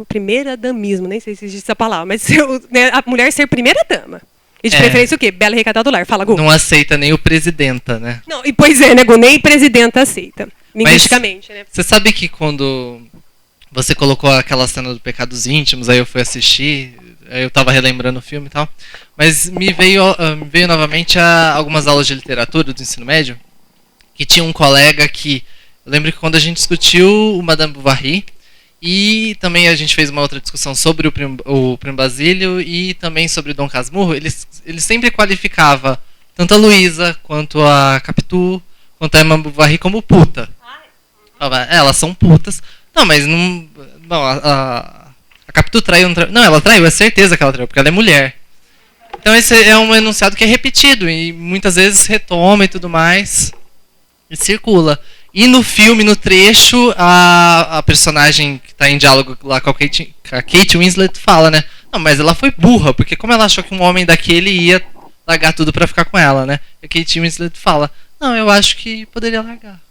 primeira-damismo, nem sei se existe essa palavra, mas né, a mulher ser primeira-dama. E de preferência o quê? Bela e recatada do lar. Fala, Gu. Não aceita nem o presidenta, né? Não, e pois é, né, Gu? Nem presidenta aceita. Linguisticamente, né? Você sabe que quando você colocou aquela cena do Pecados Íntimos, aí eu fui assistir, aí eu tava relembrando o filme e tal, mas me veio novamente algumas aulas de literatura do ensino médio, que tinha um colega que... Eu lembro que quando a gente discutiu o Madame Bovary, e também a gente fez uma outra discussão sobre o Primo Basílio e também sobre Dom Casmurro, ele sempre qualificava tanto a Luísa, quanto a Capitu, quanto a Emma Bovary como puta. Elas são putas. Não, mas não... Bom, a Capitu traiu... Não, ela traiu, é certeza que ela traiu, porque ela é mulher. Então esse é um enunciado que é repetido e muitas vezes retoma e tudo mais e circula. E no filme, no trecho, a personagem que está em diálogo lá com a Kate Winslet fala, né? Não, mas ela foi burra, porque como ela achou que um homem daquele ia largar tudo para ficar com ela, né? E a Kate Winslet fala, não, eu acho que poderia largar.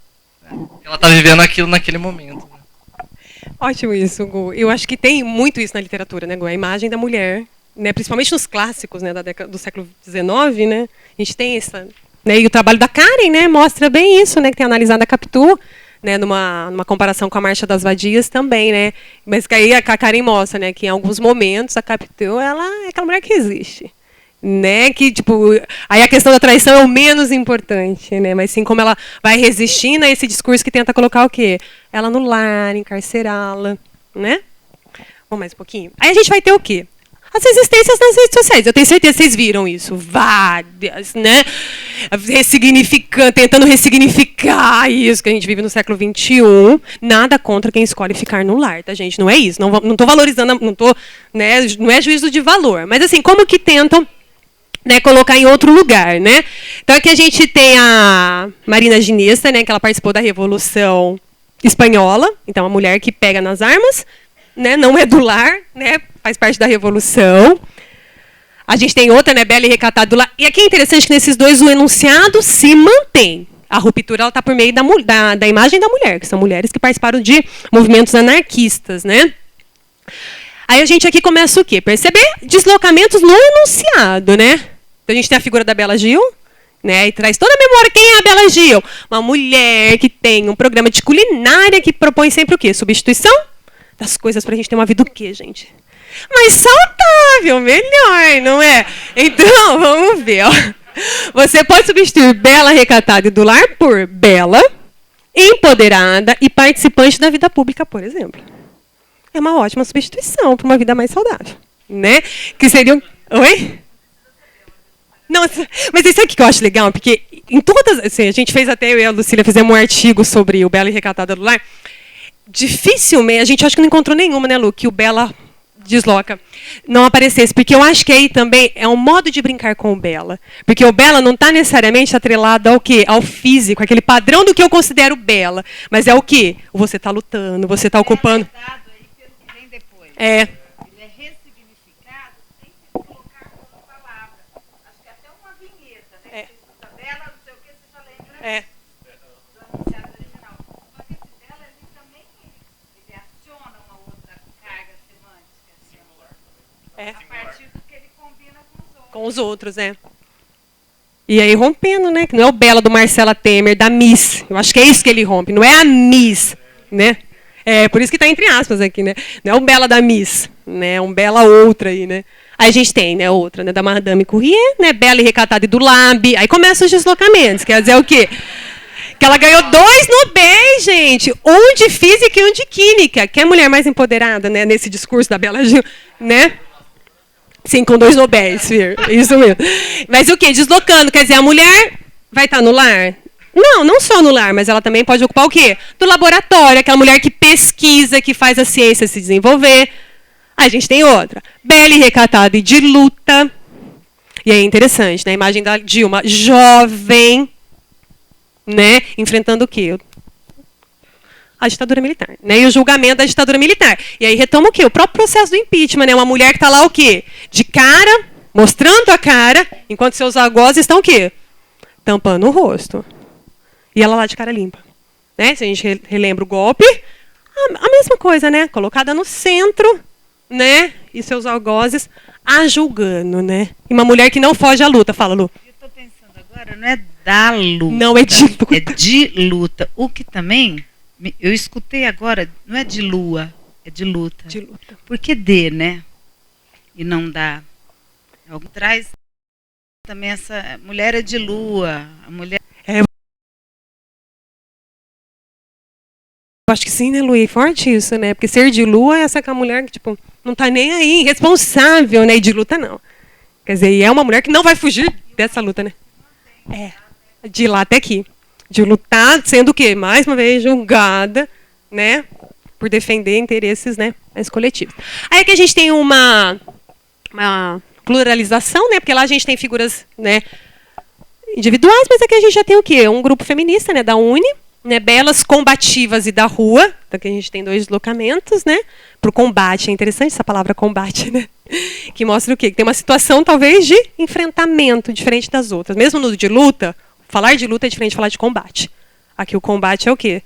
Ela tá vivendo aquilo naquele momento. Né? Ótimo isso, Gu. Eu acho que tem muito isso na literatura, né, Gu? A imagem da mulher, né, principalmente nos clássicos, né, do século XIX, né? A gente tem essa, né, e o trabalho da Karen, né, mostra bem isso, né, que tem analisado a Capitu, né, numa comparação com a Marcha das Vadias também, né? Mas que aí a Karen mostra, né, que em alguns momentos a Capitu, ela é aquela mulher que existe. Né, que tipo, aí a questão da traição é o menos importante, né, mas sim como ela vai resistindo a esse discurso que tenta colocar o quê? Ela no lar, encarcerá-la, né? Vamos mais um pouquinho. Aí a gente vai ter o quê? As resistências nas redes sociais. Eu tenho certeza que vocês viram isso, várias, né? Tentando ressignificar isso que a gente vive no século XXI. Nada contra quem escolhe ficar no lar, tá, gente? Não é isso. Não estou valorizando, né? Não é juízo de valor. Mas assim, como que tentam, né, colocar em outro lugar, né? Então aqui a gente tem a Marina Ginesta, né, que ela participou da Revolução Espanhola, então a mulher que pega nas armas, né, não é do lar, né, faz parte da Revolução. A gente tem outra, né, Bela e Recatada do lar. E aqui é interessante que nesses dois o enunciado se mantém. A ruptura está por meio da imagem da mulher, que são mulheres que participaram de movimentos anarquistas, né? Aí a gente aqui começa o quê? Perceber deslocamentos no enunciado, né? Então a gente tem a figura da Bela Gil, né? E traz toda a memória. Quem é a Bela Gil? Uma mulher que tem um programa de culinária que propõe sempre o quê? Substituição das coisas para a gente ter uma vida o quê, gente? Mais saudável, melhor, não é? Então, vamos ver, ó. Você pode substituir Bela, Recatada e do lar por Bela, empoderada e participante da vida pública, por exemplo. É uma ótima substituição para uma vida mais saudável, né? Que seria... Oi? Não, mas isso aqui que eu acho legal, porque em todas... Assim, a gente fez até, eu e a Lucília fizemos um artigo sobre o Bela e Recatada do lar. Dificilmente, a gente acho que não encontrou nenhuma, né, Lu, que o Bela desloca não aparecesse, porque eu acho que aí também é um modo de brincar com o Bela, porque o Bela não está necessariamente atrelado ao quê? Ao físico, aquele padrão do que eu considero Bela, mas é o quê? Você está lutando, você está ocupando... É. Ele é ressignificado sem colocar como palavra. Acho que até uma vinheta, né? É. Você escuta Bela, não sei o que, você já lembra do anunciado original. Mas esse Bela, ele também ele aciona uma outra carga semântica. Assim, a partir do que ele combina com os outros. Com os outros, é. E aí rompendo, né? Que não é o Bela do Marcela Temer, da Miss. Eu acho que é isso que ele rompe, não é a Miss, né? É, por isso que está entre aspas aqui, né? Não é um Bela da Miss, né? Um Bela outra aí, né? Aí a gente tem, né, outra, né, da Madame Courrier, né? Bela e Recatada e do Lab. Aí começam os deslocamentos, quer dizer o quê? Que ela ganhou 2 Nobéis, gente. Um de física e um de química. Que é a mulher mais empoderada, né, nesse discurso da Bela Gil, né? Sim, com 2 Nobéis, isso mesmo. Mas o quê? Deslocando, quer dizer, a mulher vai estar no lar? Não só no lar, mas ela também pode ocupar o quê? Do laboratório, aquela mulher que pesquisa, que faz a ciência se desenvolver. Aí a gente tem outra. Bela e Recatada e de luta. E aí é interessante, né? A imagem da Dilma, jovem, né? Enfrentando o quê? A ditadura militar, né? E o julgamento da ditadura militar. E aí retoma o quê? O próprio processo do impeachment, né? Uma mulher que está lá o quê? De cara, mostrando a cara, enquanto seus algozes estão o quê? Tampando o rosto. E ela lá de cara limpa. Né? Se a gente relembra o golpe, a mesma coisa, né? Colocada no centro, né? E seus algozes a julgando, né? E uma mulher que não foge à luta. Fala, Lu. Eu estou pensando agora, não é da luta. Não, é de luta. É de luta. O que também, eu escutei agora, não é de lua, é de luta. De luta. Por que de, né? E não dá. Algo traz também essa mulher é de lua. A mulher... Eu acho que sim, né, Luí? Forte isso, né? Porque ser de lua é essa que a mulher que, tipo, não tá nem aí, irresponsável, né? E de luta, não. Quer dizer, e é uma mulher que não vai fugir dessa luta, né? É. De lá até aqui. De lutar, sendo o quê? Mais uma vez, julgada, né? Por defender interesses, né? Mais coletivos. Aí aqui a gente tem uma pluralização, né? Porque lá a gente tem figuras, né, individuais, mas aqui a gente já tem o quê? Um grupo feminista, né? Da UNE. Né, belas combativas e da rua, então aqui a gente tem 2 deslocamentos, né, para o combate. É interessante essa palavra combate, né, que mostra o quê? Que tem uma situação talvez de enfrentamento diferente das outras. Mesmo no de luta, falar de luta é diferente de falar de combate. Aqui o combate é o quê?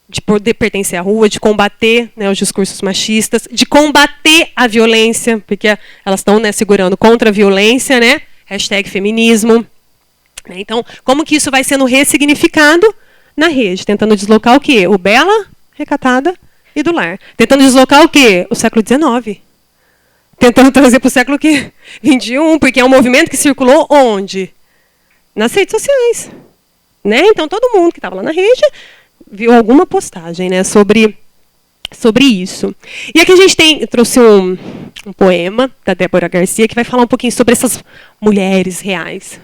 de poder pertencer à rua, de combater, né, os discursos machistas, de combater a violência, porque elas estão, né, segurando contra a violência, né, #feminismo. Então, como que isso vai sendo ressignificado na rede? Tentando deslocar o quê? O bela, recatada e do lar. Tentando deslocar o quê? O século XIX. Tentando trazer para o século XXI, porque é um movimento que circulou onde? Nas redes sociais. Né? Então, todo mundo que estava lá na rede viu alguma postagem, né, sobre isso. E aqui a gente trouxe um poema da Débora Garcia que vai falar um pouquinho sobre essas mulheres reais.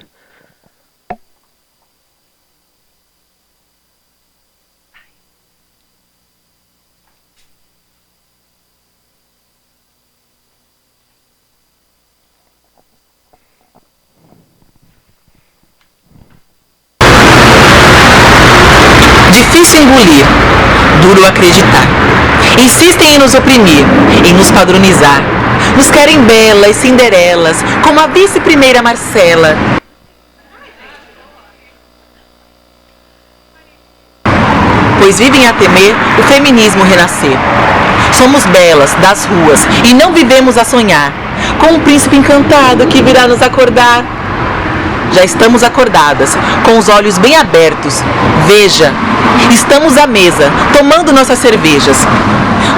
Difícil engolir, duro acreditar. Insistem em nos oprimir, em nos padronizar. Nos querem belas, cinderelas, como a vice-primeira Marcela. Pois vivem a temer o feminismo renascer. Somos belas, das ruas, e não vivemos a sonhar com um príncipe encantado que virá nos acordar. Já estamos acordadas, com os olhos bem abertos. Veja, estamos à mesa, tomando nossas cervejas.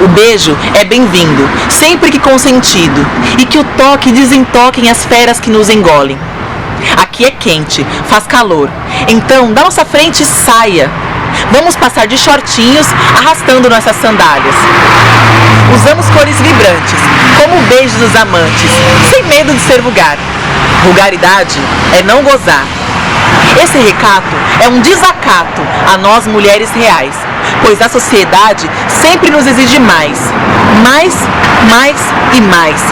O beijo é bem-vindo, sempre que consentido, e que o toque desentoquem as feras que nos engolem. Aqui é quente, faz calor, então da nossa frente saia. Vamos passar de shortinhos, arrastando nossas sandálias. Usamos cores vibrantes, como o beijo dos amantes, sem medo de ser vulgar. Vulgaridade é não gozar. Esse recato é um desacato a nós mulheres reais, pois a sociedade sempre nos exige mais. Mais, mais e mais.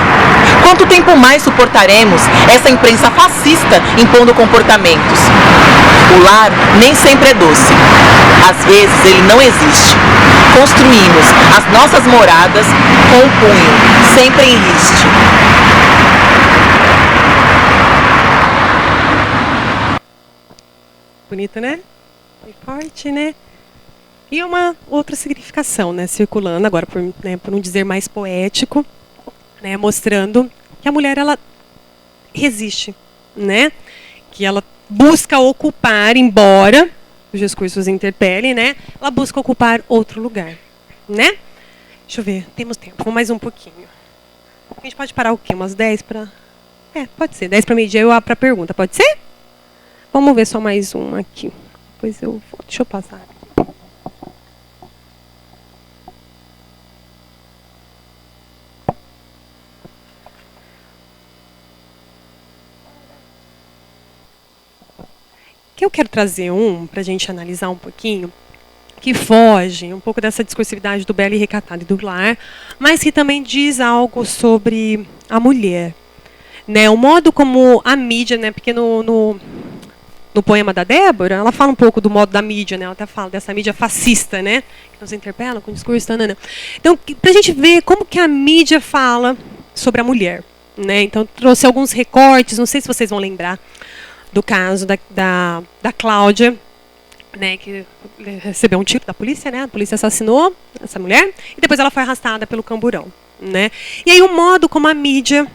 Quanto tempo mais suportaremos essa imprensa fascista impondo comportamentos? O lar nem sempre é doce. Às vezes ele não existe. Construímos as nossas moradas com o punho, sempre em riste. Bonita, né? Bem forte, né? E uma outra significação, né? Circulando agora, por não dizer mais poético, né? Mostrando que a mulher, ela resiste, né? Que ela busca ocupar, embora os discursos interpelem, né? Ela busca ocupar outro lugar, né? Deixa eu ver, temos tempo, vamos mais um pouquinho. A gente pode parar o quê? Umas 10 para... pode ser, 10 para meio-dia eu abro para pergunta, pode ser? Vamos ver só mais uma aqui. Depois eu vou... Deixa eu passar. Que eu quero trazer para a gente analisar um pouquinho, que foge um pouco dessa discursividade do belo e recatado e do lar, mas que também diz algo sobre a mulher. Né? O modo como a mídia, né? Porque no poema da Débora, ela fala um pouco do modo da mídia, né? Ela até fala dessa mídia fascista, né? Que nos interpela com o discurso. Tanana. Então, para a gente ver como que a mídia fala sobre a mulher. Né? Então, trouxe alguns recortes, não sei se vocês vão lembrar do caso da Cláudia, né? Que recebeu um tiro da polícia, né? A polícia assassinou essa mulher e depois ela foi arrastada pelo camburão. Né? E aí o modo como a mídia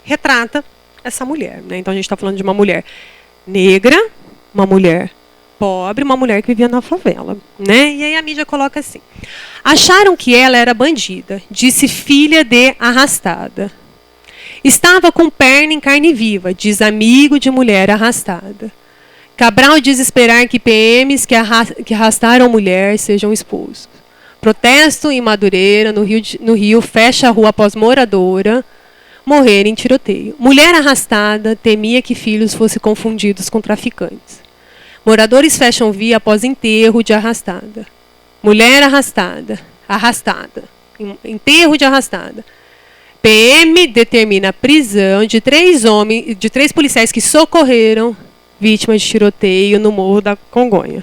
retrata essa mulher. Né? Então, a gente está falando de uma mulher negra, uma mulher pobre, uma mulher que vivia na favela, né? E aí a mídia coloca assim: acharam que ela era bandida, disse filha de arrastada. Estava com perna em carne viva, diz amigo de mulher arrastada. Cabral diz esperar que PMs que arrastaram mulher sejam expulsos. Protesto em Madureira, no Rio, fecha a rua após moradora morrer em tiroteio. Mulher arrastada temia que filhos fossem confundidos com traficantes. Moradores fecham via após enterro de arrastada. Mulher arrastada. Enterro de arrastada. PM determina a prisão de 3 policiais que socorreram vítimas de tiroteio no Morro da Congonha.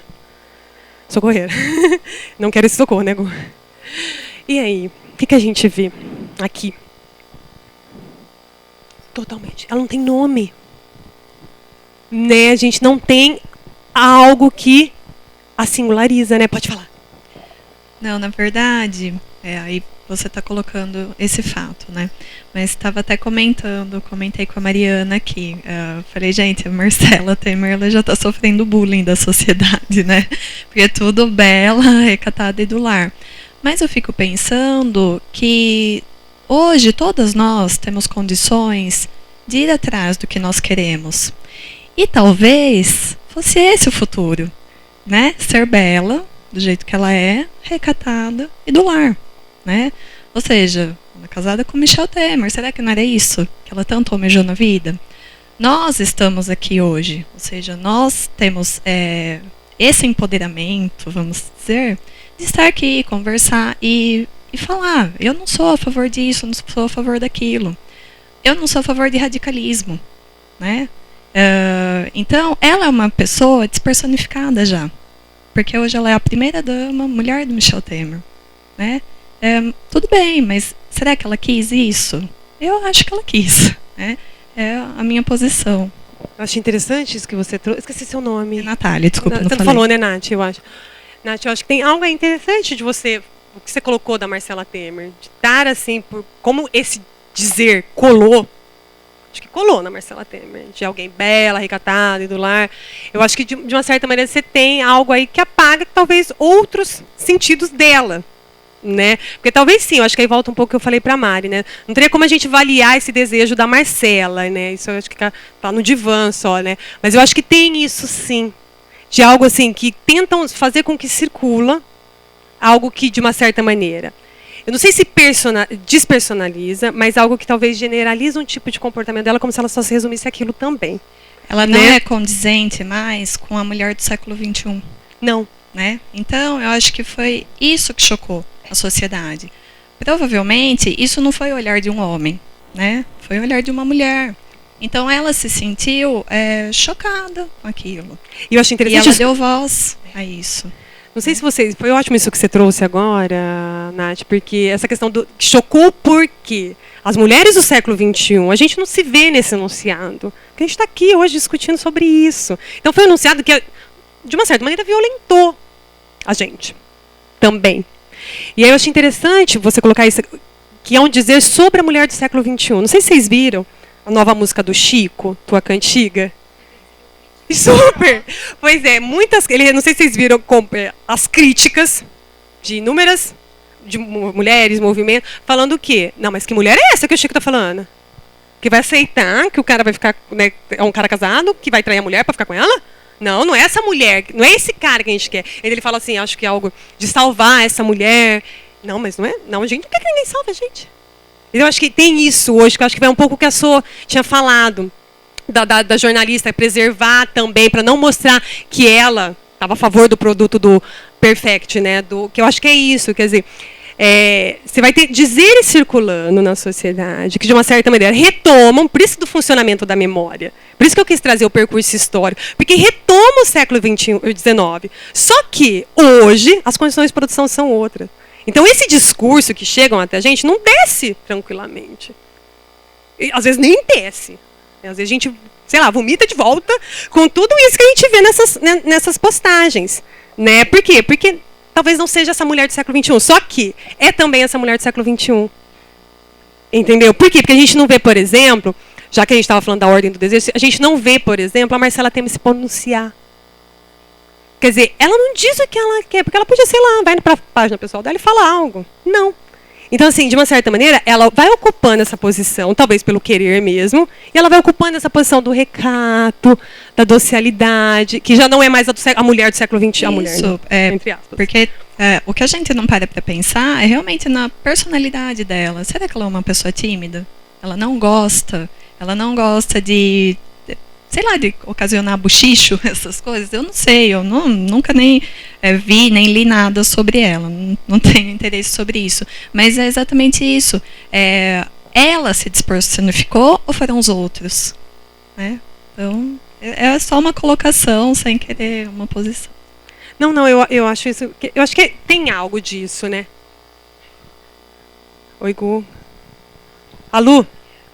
Socorreram. Não quero esse socorro, né? E aí, o que a gente vê aqui? Totalmente. Ela não tem nome. Né? A gente não tem algo que a singulariza, né? Pode falar. Não, na verdade, aí você está colocando esse fato, né? Mas estava até comentei com a Mariana aqui. Falei, gente, a Marcela Temer ela já está sofrendo bullying da sociedade, né? Porque é tudo bela, recatada e do lar. Mas eu fico pensando que hoje todas nós temos condições de ir atrás do que nós queremos. E talvez fosse esse o futuro, né? Ser bela, do jeito que ela é, recatada e do lar, né? Ou seja, ela é casada com Michel Temer. Será que não era isso que ela tanto almejou na vida? Nós estamos aqui hoje, ou seja, nós temos esse empoderamento, vamos dizer, de estar aqui, conversar e falar, eu não sou a favor disso, não sou a favor daquilo. Eu não sou a favor de radicalismo, né? Então, ela é uma pessoa despersonificada já. Porque hoje ela é a primeira dama, mulher do Michel Temer, né? Tudo bem, mas será que ela quis isso? Eu acho que ela quis, né? É a minha posição. Eu achei interessante isso que você trouxe. Esqueci seu nome. É Natália, desculpa, não falei. Você falou, né, Nath, eu acho. Nath, eu acho que tem algo interessante de você, o que você colocou da Marcela Temer, de estar assim, como esse dizer colou. Acho que colou na Marcela Temer, de alguém bela, recatada e do lar. Eu acho que, de uma certa maneira, você tem algo aí que apaga, talvez, outros sentidos dela, né? Porque talvez sim, eu acho que aí volta um pouco o que eu falei para a Mari, né? Não teria como a gente avaliar esse desejo da Marcela, né? Isso eu acho que tá no divã só, né? Mas eu acho que tem isso sim, de algo assim, que tentam fazer com que circula algo que, de uma certa maneira, eu não sei se despersonaliza, mas algo que talvez generaliza um tipo de comportamento dela, como se ela só se resumisse aquilo também. Ela não é condizente mais com a mulher do século XXI. Não. Né? Então, eu acho que foi isso que chocou a sociedade. Provavelmente, isso não foi o olhar de um homem, né? Foi o olhar de uma mulher. Então, ela se sentiu chocada com aquilo. E eu acho interessante. E ela deu voz a isso. Não sei se vocês... Foi ótimo isso que você trouxe agora, Nath, porque essa questão do... Chocou porque as mulheres do século XXI, a gente não se vê nesse enunciado. Porque a gente está aqui hoje discutindo sobre isso. Então foi um enunciado que, de uma certa maneira, violentou a gente também. E aí eu achei interessante você colocar isso, que é um dizer sobre a mulher do século XXI. Não sei se vocês viram a nova música do Chico, Tua Cantiga. Super! Pois é, não sei se vocês viram as críticas de inúmeras de mulheres, movimento, falando o quê? Não, mas que mulher é essa que o Chico está falando? Que vai aceitar que o cara vai ficar, né, é um cara casado, que vai trair a mulher para ficar com ela? Não, não é essa mulher, não é esse cara que a gente quer. Ele fala assim, acho que é algo de salvar essa mulher. Não, mas não é? Não, gente, não quer que ninguém salve a gente. Eu acho que tem isso hoje, que eu acho que vai um pouco o que a Sô tinha falado. Da jornalista preservar também, para não mostrar que ela estava a favor do produto do Perfect, né? Que eu acho que é isso, quer dizer, você vai ter dizeres circulando na sociedade que, de uma certa maneira, retomam, por isso do funcionamento da memória. Por isso que eu quis trazer o percurso histórico, porque retoma o século XIX. Só que, hoje, as condições de produção são outras. Então, esse discurso que chegam até a gente não desce tranquilamente. E, às vezes, nem desce. Às vezes a gente, sei lá, vomita de volta com tudo isso que a gente vê nessas postagens, né? Por quê? Porque talvez não seja essa mulher do século XXI, só que é também essa mulher do século XXI. Entendeu? Por quê? Porque a gente não vê, por exemplo, já que a gente estava falando da ordem do desejo, a gente não vê, por exemplo, a Marcela Temer se pronunciar. Quer dizer, ela não diz o que ela quer, porque ela podia, sei lá, vai para a página pessoal dela e falar algo. Não. Então, assim, de uma certa maneira, ela vai ocupando essa posição, talvez pelo querer mesmo, e ela vai ocupando essa posição do recato, da docilidade, que já não é mais a mulher do século XX, a mulher, né? Entre aspas. Porque o que a gente não para pensar é realmente na personalidade dela. Será que ela é uma pessoa tímida? Ela não gosta de, sei lá, de ocasionar buchicho, essas coisas. Eu não sei, eu nunca nem vi, nem li nada sobre ela. Não tenho interesse sobre isso. Mas é exatamente isso. Ela se despersonificou ou foram os outros? Né? Então, é só uma colocação, sem querer uma posição. Não, eu acho isso. Eu acho que tem algo disso, né? Oi, Gu. A Lu?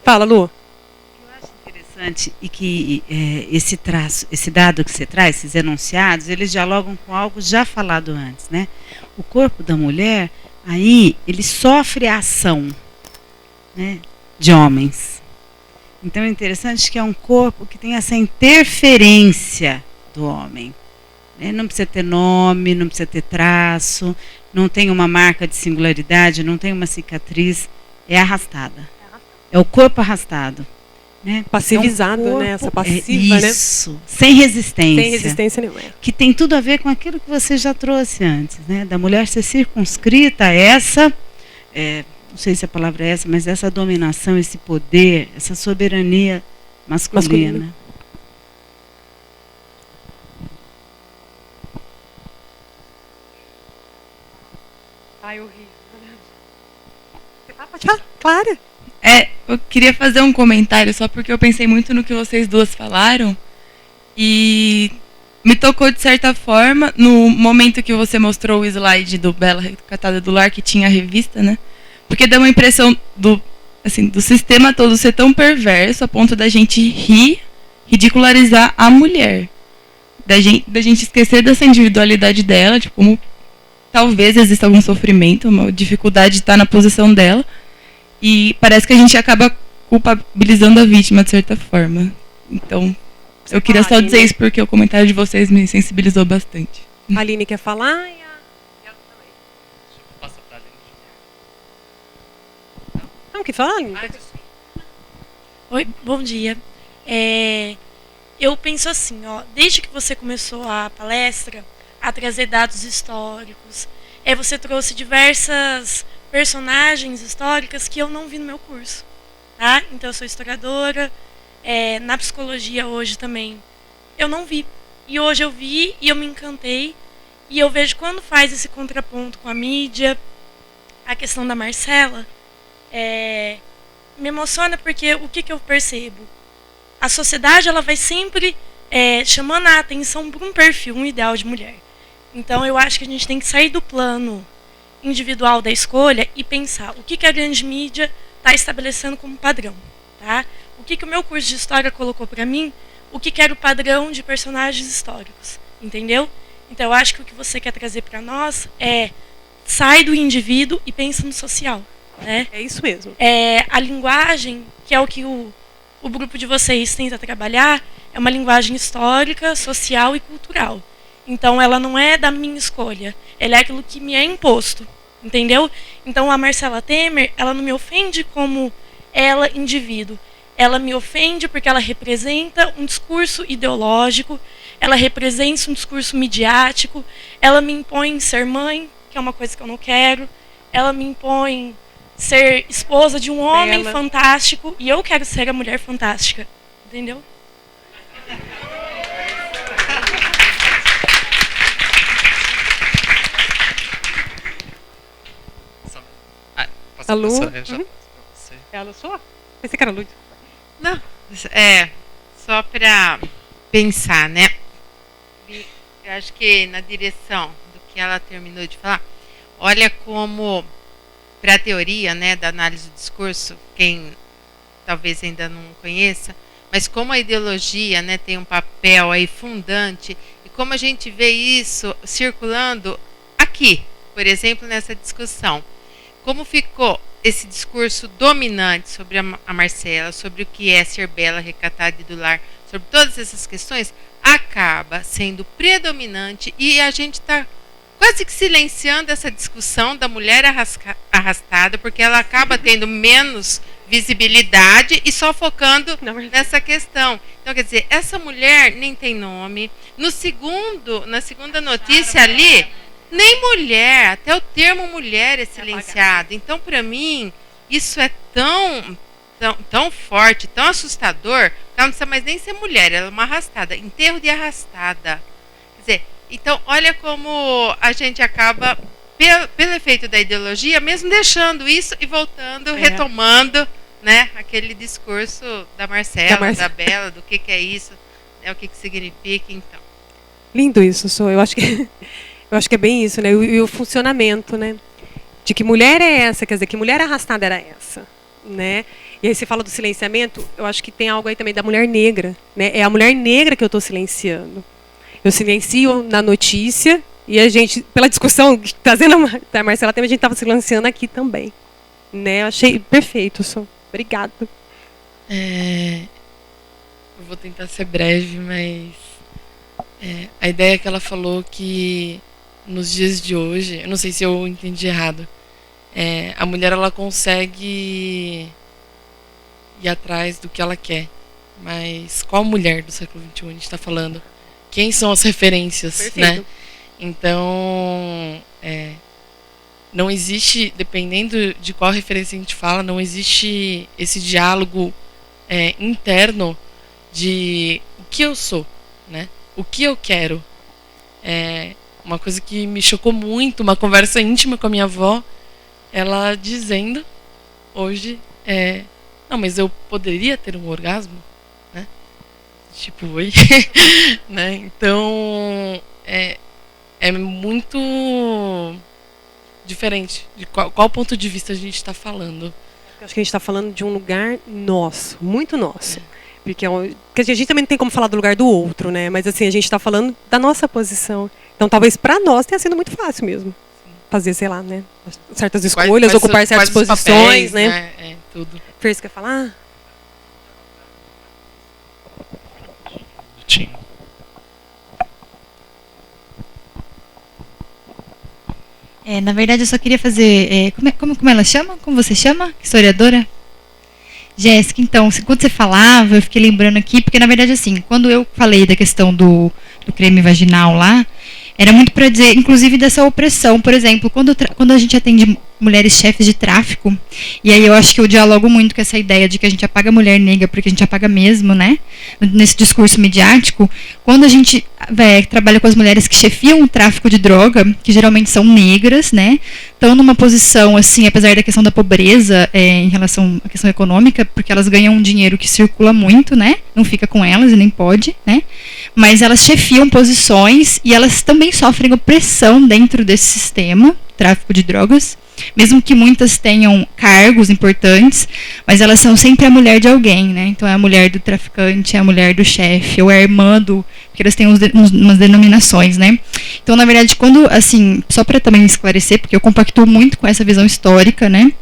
Fala, Lu. E que esse dado que você traz, esses enunciados, eles dialogam com algo já falado antes, né? o corpo da mulher, aí ele sofre a ação, né, de homens. Então é interessante que é um corpo que tem essa interferência do homem. Né? Não precisa ter nome, não precisa ter traço, não tem uma marca de singularidade, não tem uma cicatriz, é arrastada. É o corpo arrastado. Né? Passivizado, é um corpo, né? Essa passiva, né? Isso, sem resistência. Sem resistência nenhuma. Que tem tudo a ver com aquilo que você já trouxe antes, né? Da mulher ser circunscrita a essa, não sei se a palavra é essa, mas essa dominação, esse poder, essa soberania masculina. Ai, horrível. Clara. Eu queria fazer um comentário só porque eu pensei muito no que vocês duas falaram e me tocou de certa forma no momento que você mostrou o slide do Bela Recatada do Lar, que tinha a revista, né? Porque deu uma impressão do sistema todo ser tão perverso a ponto da gente ridicularizar a mulher. Da gente esquecer dessa individualidade dela, de como talvez exista algum sofrimento, uma dificuldade de estar na posição dela. E parece que a gente acaba culpabilizando a vítima de certa forma. Então, eu queria só dizer isso porque o comentário de vocês me sensibilizou bastante. A Aline quer falar? Não, que fala, Aline? Oi, bom dia. Eu penso assim, desde que você começou a palestra a trazer dados históricos, você trouxe diversas personagens históricas que eu não vi no meu curso, tá? Então eu sou historiadora, na psicologia hoje também eu não vi, e hoje eu vi e eu me encantei, e eu vejo quando faz esse contraponto com a mídia, a questão da Marcela, me emociona porque o que eu percebo? A sociedade ela vai sempre chamando a atenção para um perfil, um ideal de mulher. Então eu acho que a gente tem que sair do plano individual da escolha e pensar o que a grande mídia está estabelecendo como padrão, tá? O que o meu curso de história colocou para mim, o que era o padrão de personagens históricos, entendeu? Então eu acho que o que você quer trazer para nós sai do indivíduo e pensa no social, né? É isso mesmo. A linguagem, que é o que o grupo de vocês tenta trabalhar, é uma linguagem histórica, social e cultural. Então, ela não é da minha escolha. Ela é aquilo que me é imposto. Entendeu? Então, a Marcela Temer, ela não me ofende como ela, indivíduo. Ela me ofende porque ela representa um discurso ideológico, ela representa um discurso midiático, ela me impõe ser mãe, que é uma coisa que eu não quero, ela me impõe ser esposa de um homem fantástico, e eu quero ser a mulher fantástica. Entendeu? A Lu? É a sua? Pensei que era a Lu. Não, só para pensar, né? Eu acho que na direção do que ela terminou de falar, olha como, para a teoria, né, da análise do discurso, quem talvez ainda não conheça, mas como a ideologia, né, tem um papel aí fundante, e como a gente vê isso circulando aqui, por exemplo, nessa discussão. Como ficou esse discurso dominante sobre a Marcela, sobre o que é ser bela, recatada e do lar, sobre todas essas questões, acaba sendo predominante e a gente está quase que silenciando essa discussão da mulher arrastada, porque ela acaba tendo menos visibilidade e só focando nessa questão. Então, quer dizer, essa mulher nem tem nome. Na segunda notícia ali, nem mulher, até o termo mulher é silenciado. Então, para mim, isso é tão forte, tão assustador, que ela não precisa mais nem ser mulher, ela é uma arrastada, enterro de arrastada. Quer dizer, então, olha como a gente acaba, pelo efeito da ideologia, mesmo deixando isso e voltando, retomando, né, aquele discurso da Marcela, da Bela, do que é isso, né, o que significa, então. Lindo isso, eu acho que é bem isso, né? E o funcionamento, né? De que mulher é essa, quer dizer, que mulher arrastada era essa, né? E aí você fala do silenciamento, eu acho que tem algo aí também da mulher negra, né? É a mulher negra que eu estou silenciando. Eu silencio na notícia, E a gente, pela discussão, trazendo a Marcela Temer, a gente estava se lançando aqui também. Né? Eu achei perfeito, obrigado. Eu vou tentar ser breve, mas a ideia que ela falou que nos dias de hoje, eu não sei se eu entendi errado, a mulher ela consegue ir atrás do que ela quer, mas qual mulher do século XXI a gente está falando? Quem são as referências, Perfeito. né? Então, não existe, dependendo de qual referência a gente fala, não existe esse diálogo interno de o que eu sou, né? O que eu quero. Uma coisa que me chocou muito, uma conversa íntima com a minha avó, ela dizendo hoje, não, mas eu poderia ter um orgasmo, né? Tipo, oi? Né? Então, é muito diferente de qual ponto de vista a gente está falando. Eu acho que a gente está falando de um lugar nosso, muito nosso. Porque a gente também não tem como falar do lugar do outro, né? Mas assim, a gente está falando da nossa posição. Então talvez para nós tenha sido muito fácil mesmo. Fazer, sei lá, né? Certas escolhas, ocupar certas posições, papéis, né? Tudo. Fer, você quer falar? Na verdade, eu só queria fazer... como ela chama? Como você chama? Historiadora? Jéssica, então, quando você falava, eu fiquei lembrando aqui, porque na verdade, assim, quando eu falei da questão do creme vaginal lá, era muito para dizer, inclusive, dessa opressão. Por exemplo, quando a gente atende mulheres chefes de tráfico, e aí eu acho que eu dialogo muito com essa ideia de que a gente apaga a mulher negra porque a gente apaga mesmo, né? Nesse discurso midiático, quando a gente trabalha com as mulheres que chefiam o tráfico de droga, que geralmente são negras, né? Estão numa posição, assim, apesar da questão da pobreza em relação à questão econômica, porque elas ganham um dinheiro que circula muito, né? Não fica com elas e nem pode, né? Mas elas chefiam posições e elas também sofrem opressão dentro desse sistema, tráfico de drogas. Mesmo que muitas tenham cargos importantes, mas elas são sempre a mulher de alguém, né? Então é a mulher do traficante, é a mulher do chefe, ou é a irmã do... Porque elas têm umas denominações, né? Então, na verdade, quando, assim, só para também esclarecer, porque eu compactuo muito com essa visão histórica, né?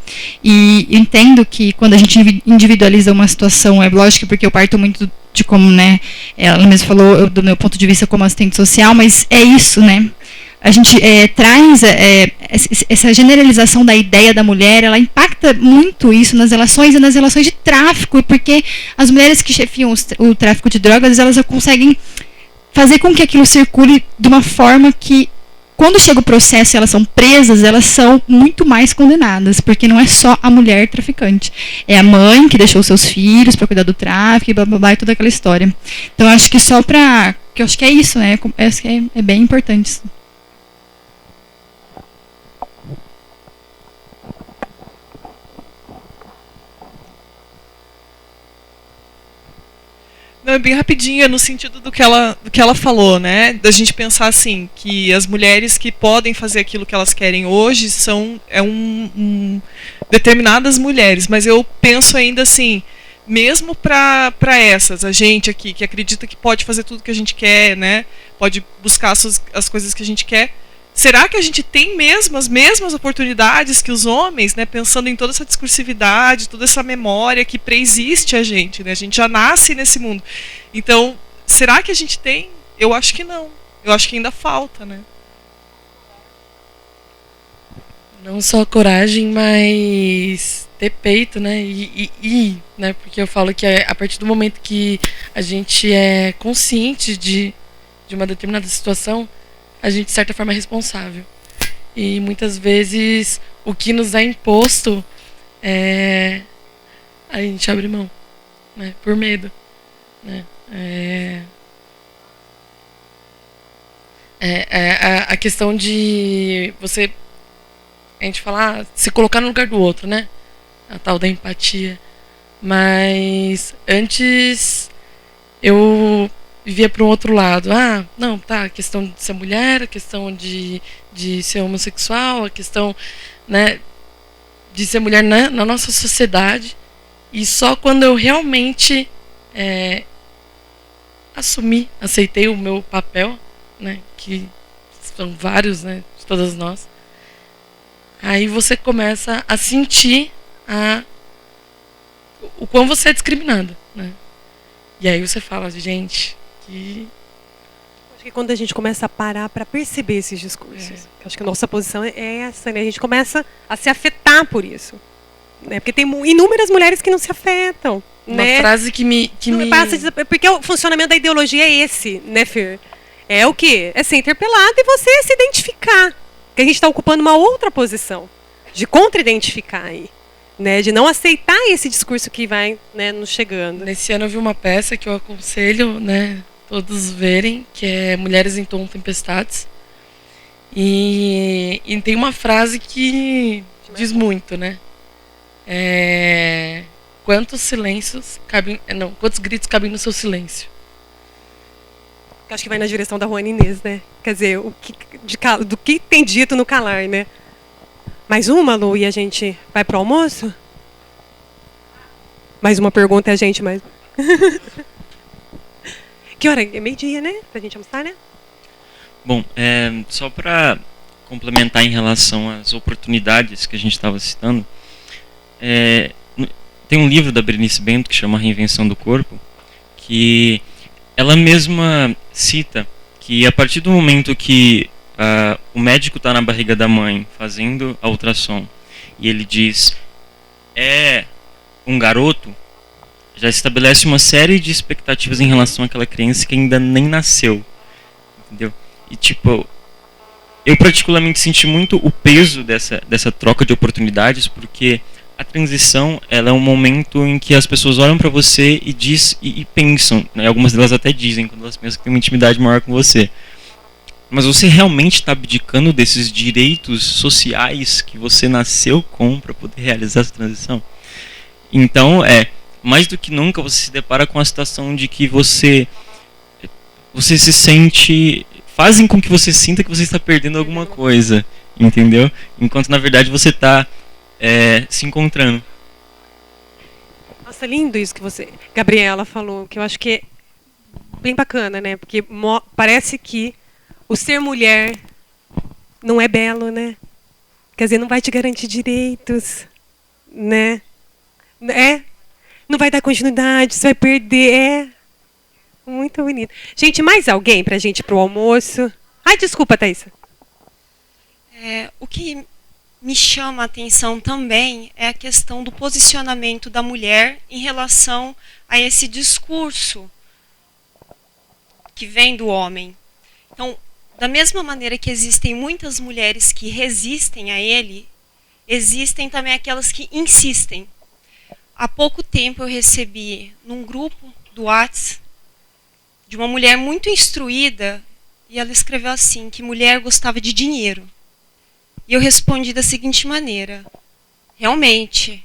E entendo que quando a gente individualiza uma situação, é lógico, porque eu parto muito de como, né? Ela mesma falou do meu ponto de vista como assistente social, mas é isso, né? A gente traz essa generalização da ideia da mulher, ela impacta muito isso nas relações e nas relações de tráfico, porque as mulheres que chefiam o tráfico de drogas, elas conseguem fazer com que aquilo circule de uma forma que, quando chega o processo e elas são presas, elas são muito mais condenadas, porque não é só a mulher traficante, é a mãe que deixou seus filhos para cuidar do tráfico, e blá blá blá, e toda aquela história. Então, acho que que eu acho que é isso, né? Acho que é bem importante isso. Não, é bem rapidinho, no sentido do que ela falou, né? Da gente pensar assim, que as mulheres que podem fazer aquilo que elas querem hoje são determinadas mulheres, mas eu penso ainda assim, mesmo para essas, a gente aqui que acredita que pode fazer tudo que a gente quer, né? Pode buscar as coisas que a gente quer. Será que a gente tem mesmo as mesmas oportunidades que os homens, né? Pensando em toda essa discursividade, toda essa memória que preexiste a gente, né? A gente já nasce nesse mundo. Então, será que a gente tem? Eu acho que não. Eu acho que ainda falta, né? Não só coragem, mas ter peito, né? Né? Porque eu falo que a partir do momento que a gente é consciente de uma determinada situação, a gente, de certa forma, é responsável. E muitas vezes o que nos é imposto a gente abre mão, né? Por medo, né? A questão de você, a gente falar, se colocar no lugar do outro, né? A tal da empatia. Mas antes eu vivia para um outro lado. Não, tá, a questão de ser mulher, a questão de ser homossexual, a questão, né, de ser mulher na nossa sociedade. E só quando eu realmente aceitei o meu papel, né, que são vários, né, de todas nós. Aí você começa a sentir o quão você é discriminado, né? E aí você fala, gente, que... Acho que quando a gente começa a parar para perceber esses discursos, acho que a nossa posição é essa, né? A gente começa a se afetar por isso, né? Porque tem inúmeras mulheres que não se afetam. Uma né? frase que me... Porque o funcionamento da ideologia é esse, né, Fer? É o quê? É ser interpelado e você se identificar. Que a gente está ocupando uma outra posição. De contra-identificar aí. Né? De não aceitar esse discurso que vai, né, nos chegando. Nesse ano eu vi uma peça que eu aconselho, né, todos verem, que é Mulheres em Tom Tempestades. E tem uma frase que diz muito, né? Quantos silêncios cabem... Não, quantos gritos cabem no seu silêncio? Acho que vai na direção da Juana Inês, né? Quer dizer, do que tem dito no calar, né? Mais uma, Lu, e a gente vai pro almoço? Mais uma pergunta, a gente mais... Que hora? É meio-dia, né? Pra gente almoçar, né? Bom, só para complementar em relação às oportunidades que a gente estava citando, tem um livro da Berenice Bento que chama Reinvenção do Corpo, que ela mesma cita que a partir do momento que o médico está na barriga da mãe fazendo a ultrassom e ele diz é um garoto, já estabelece uma série de expectativas em relação àquela criança que ainda nem nasceu, entendeu? E tipo, eu particularmente senti muito o peso dessa troca de oportunidades, porque a transição, ela é um momento em que as pessoas olham para você e pensam, né? Algumas delas até dizem, quando elas pensam que tem uma intimidade maior com você. Mas você realmente está abdicando desses direitos sociais que você nasceu com para poder realizar essa transição? Então, mais do que nunca, você se depara com a situação de que você se sente... Fazem com que você sinta que você está perdendo alguma coisa, entendeu? Enquanto, na verdade, você está... se encontrando. Nossa, lindo isso que Gabriela falou, que eu acho que é bem bacana, né? Porque parece que o ser mulher não é belo, né? Quer dizer, não vai te garantir direitos, né? Não vai dar continuidade, você vai perder. Muito bonito. Gente, mais alguém pra gente ir pro almoço? Ai, desculpa, Thaís. O que me chama a atenção também é a questão do posicionamento da mulher em relação a esse discurso que vem do homem. Então, da mesma maneira que existem muitas mulheres que resistem a ele, existem também aquelas que insistem. Há pouco tempo eu recebi num grupo do WhatsApp de uma mulher muito instruída e ela escreveu assim, que mulher gostava de dinheiro. E eu respondi da seguinte maneira: realmente,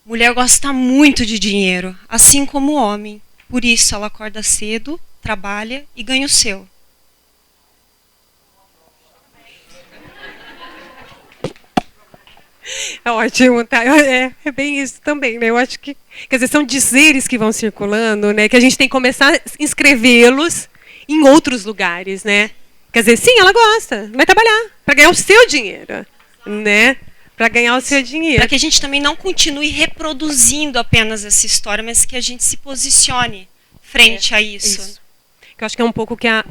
mulher gosta muito de dinheiro, assim como o homem. Por isso ela acorda cedo, trabalha e ganha o seu. É ótimo, tá? É bem isso também, né? Eu acho que, quer dizer, são dizeres que vão circulando, né? Que a gente tem que começar a inscrevê-los em outros lugares, né? Quer dizer, sim, ela gosta, vai trabalhar para ganhar o seu dinheiro, né? Para ganhar o seu dinheiro. Para que a gente também não continue reproduzindo apenas essa história, mas que a gente se posicione frente a isso. Que eu acho que é um pouco que a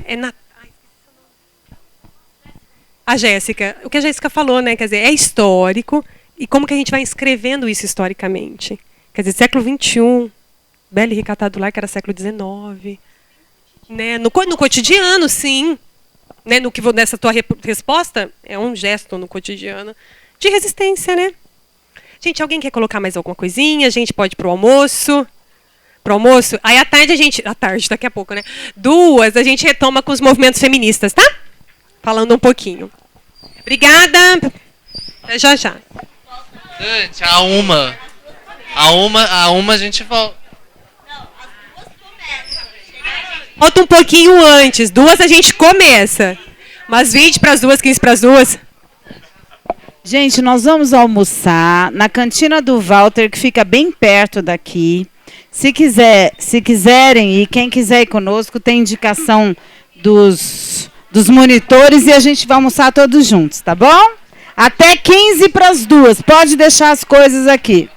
Jéssica, o que a Jéssica falou, né? Quer dizer, é histórico e como que a gente vai escrevendo isso historicamente? Quer dizer, século XXI, Bela e Recatado Lar, que era século XIX, né? No cotidiano, sim. Né, nessa tua resposta, é um gesto no cotidiano de resistência, né? Gente, alguém quer colocar mais alguma coisinha? A gente pode ir pro almoço. Aí à tarde, daqui a pouco, né? 2, a gente retoma com os movimentos feministas, tá? Falando um pouquinho. Obrigada. Até já. Gente, a uma a gente volta. Volta um pouquinho antes. 2 a gente começa. Mas 20 para as 2, 15 para as 2. Gente, nós vamos almoçar na cantina do Walter, que fica bem perto daqui. Se quiserem, e quem quiser ir conosco, tem indicação dos dos monitores e a gente vai almoçar todos juntos, tá bom? Até 15 para as 2. Pode deixar as coisas aqui.